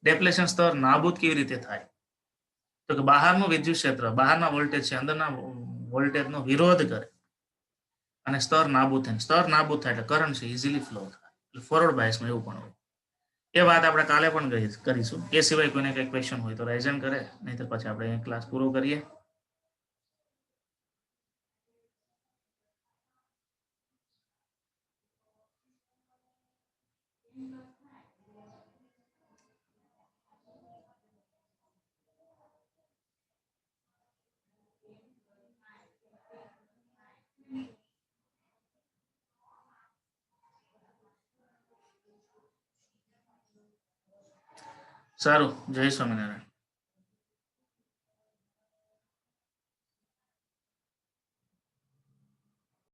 A: ડેપ્લેશન સ્તર નાબૂદ કેવી રીતે થાય, તો કે બહારનું વિદ્યુત ક્ષેત્ર બહારના વોલ્ટેજ છે અંદરના વોલ્ટેજનો વિરોધ કરે અને સ્તર નાબૂદ થાય. સ્તર નાબૂદ થાય એટલે કરંટ છે ઇઝીલી ફ્લો થાય. એટલે ફોરવર્ડ બાયસમાં એવું પણ હોય. એ વાત આપણે કાલે પણ કરીશું. એ સિવાય કોઈને કંઈ ક્વેશ્ચન હોય તો રાઇઝન કરે, નહીં તો પછી આપણે ક્લાસ પૂરો કરીએ. સારું, જય સ્વામિનારાયણ.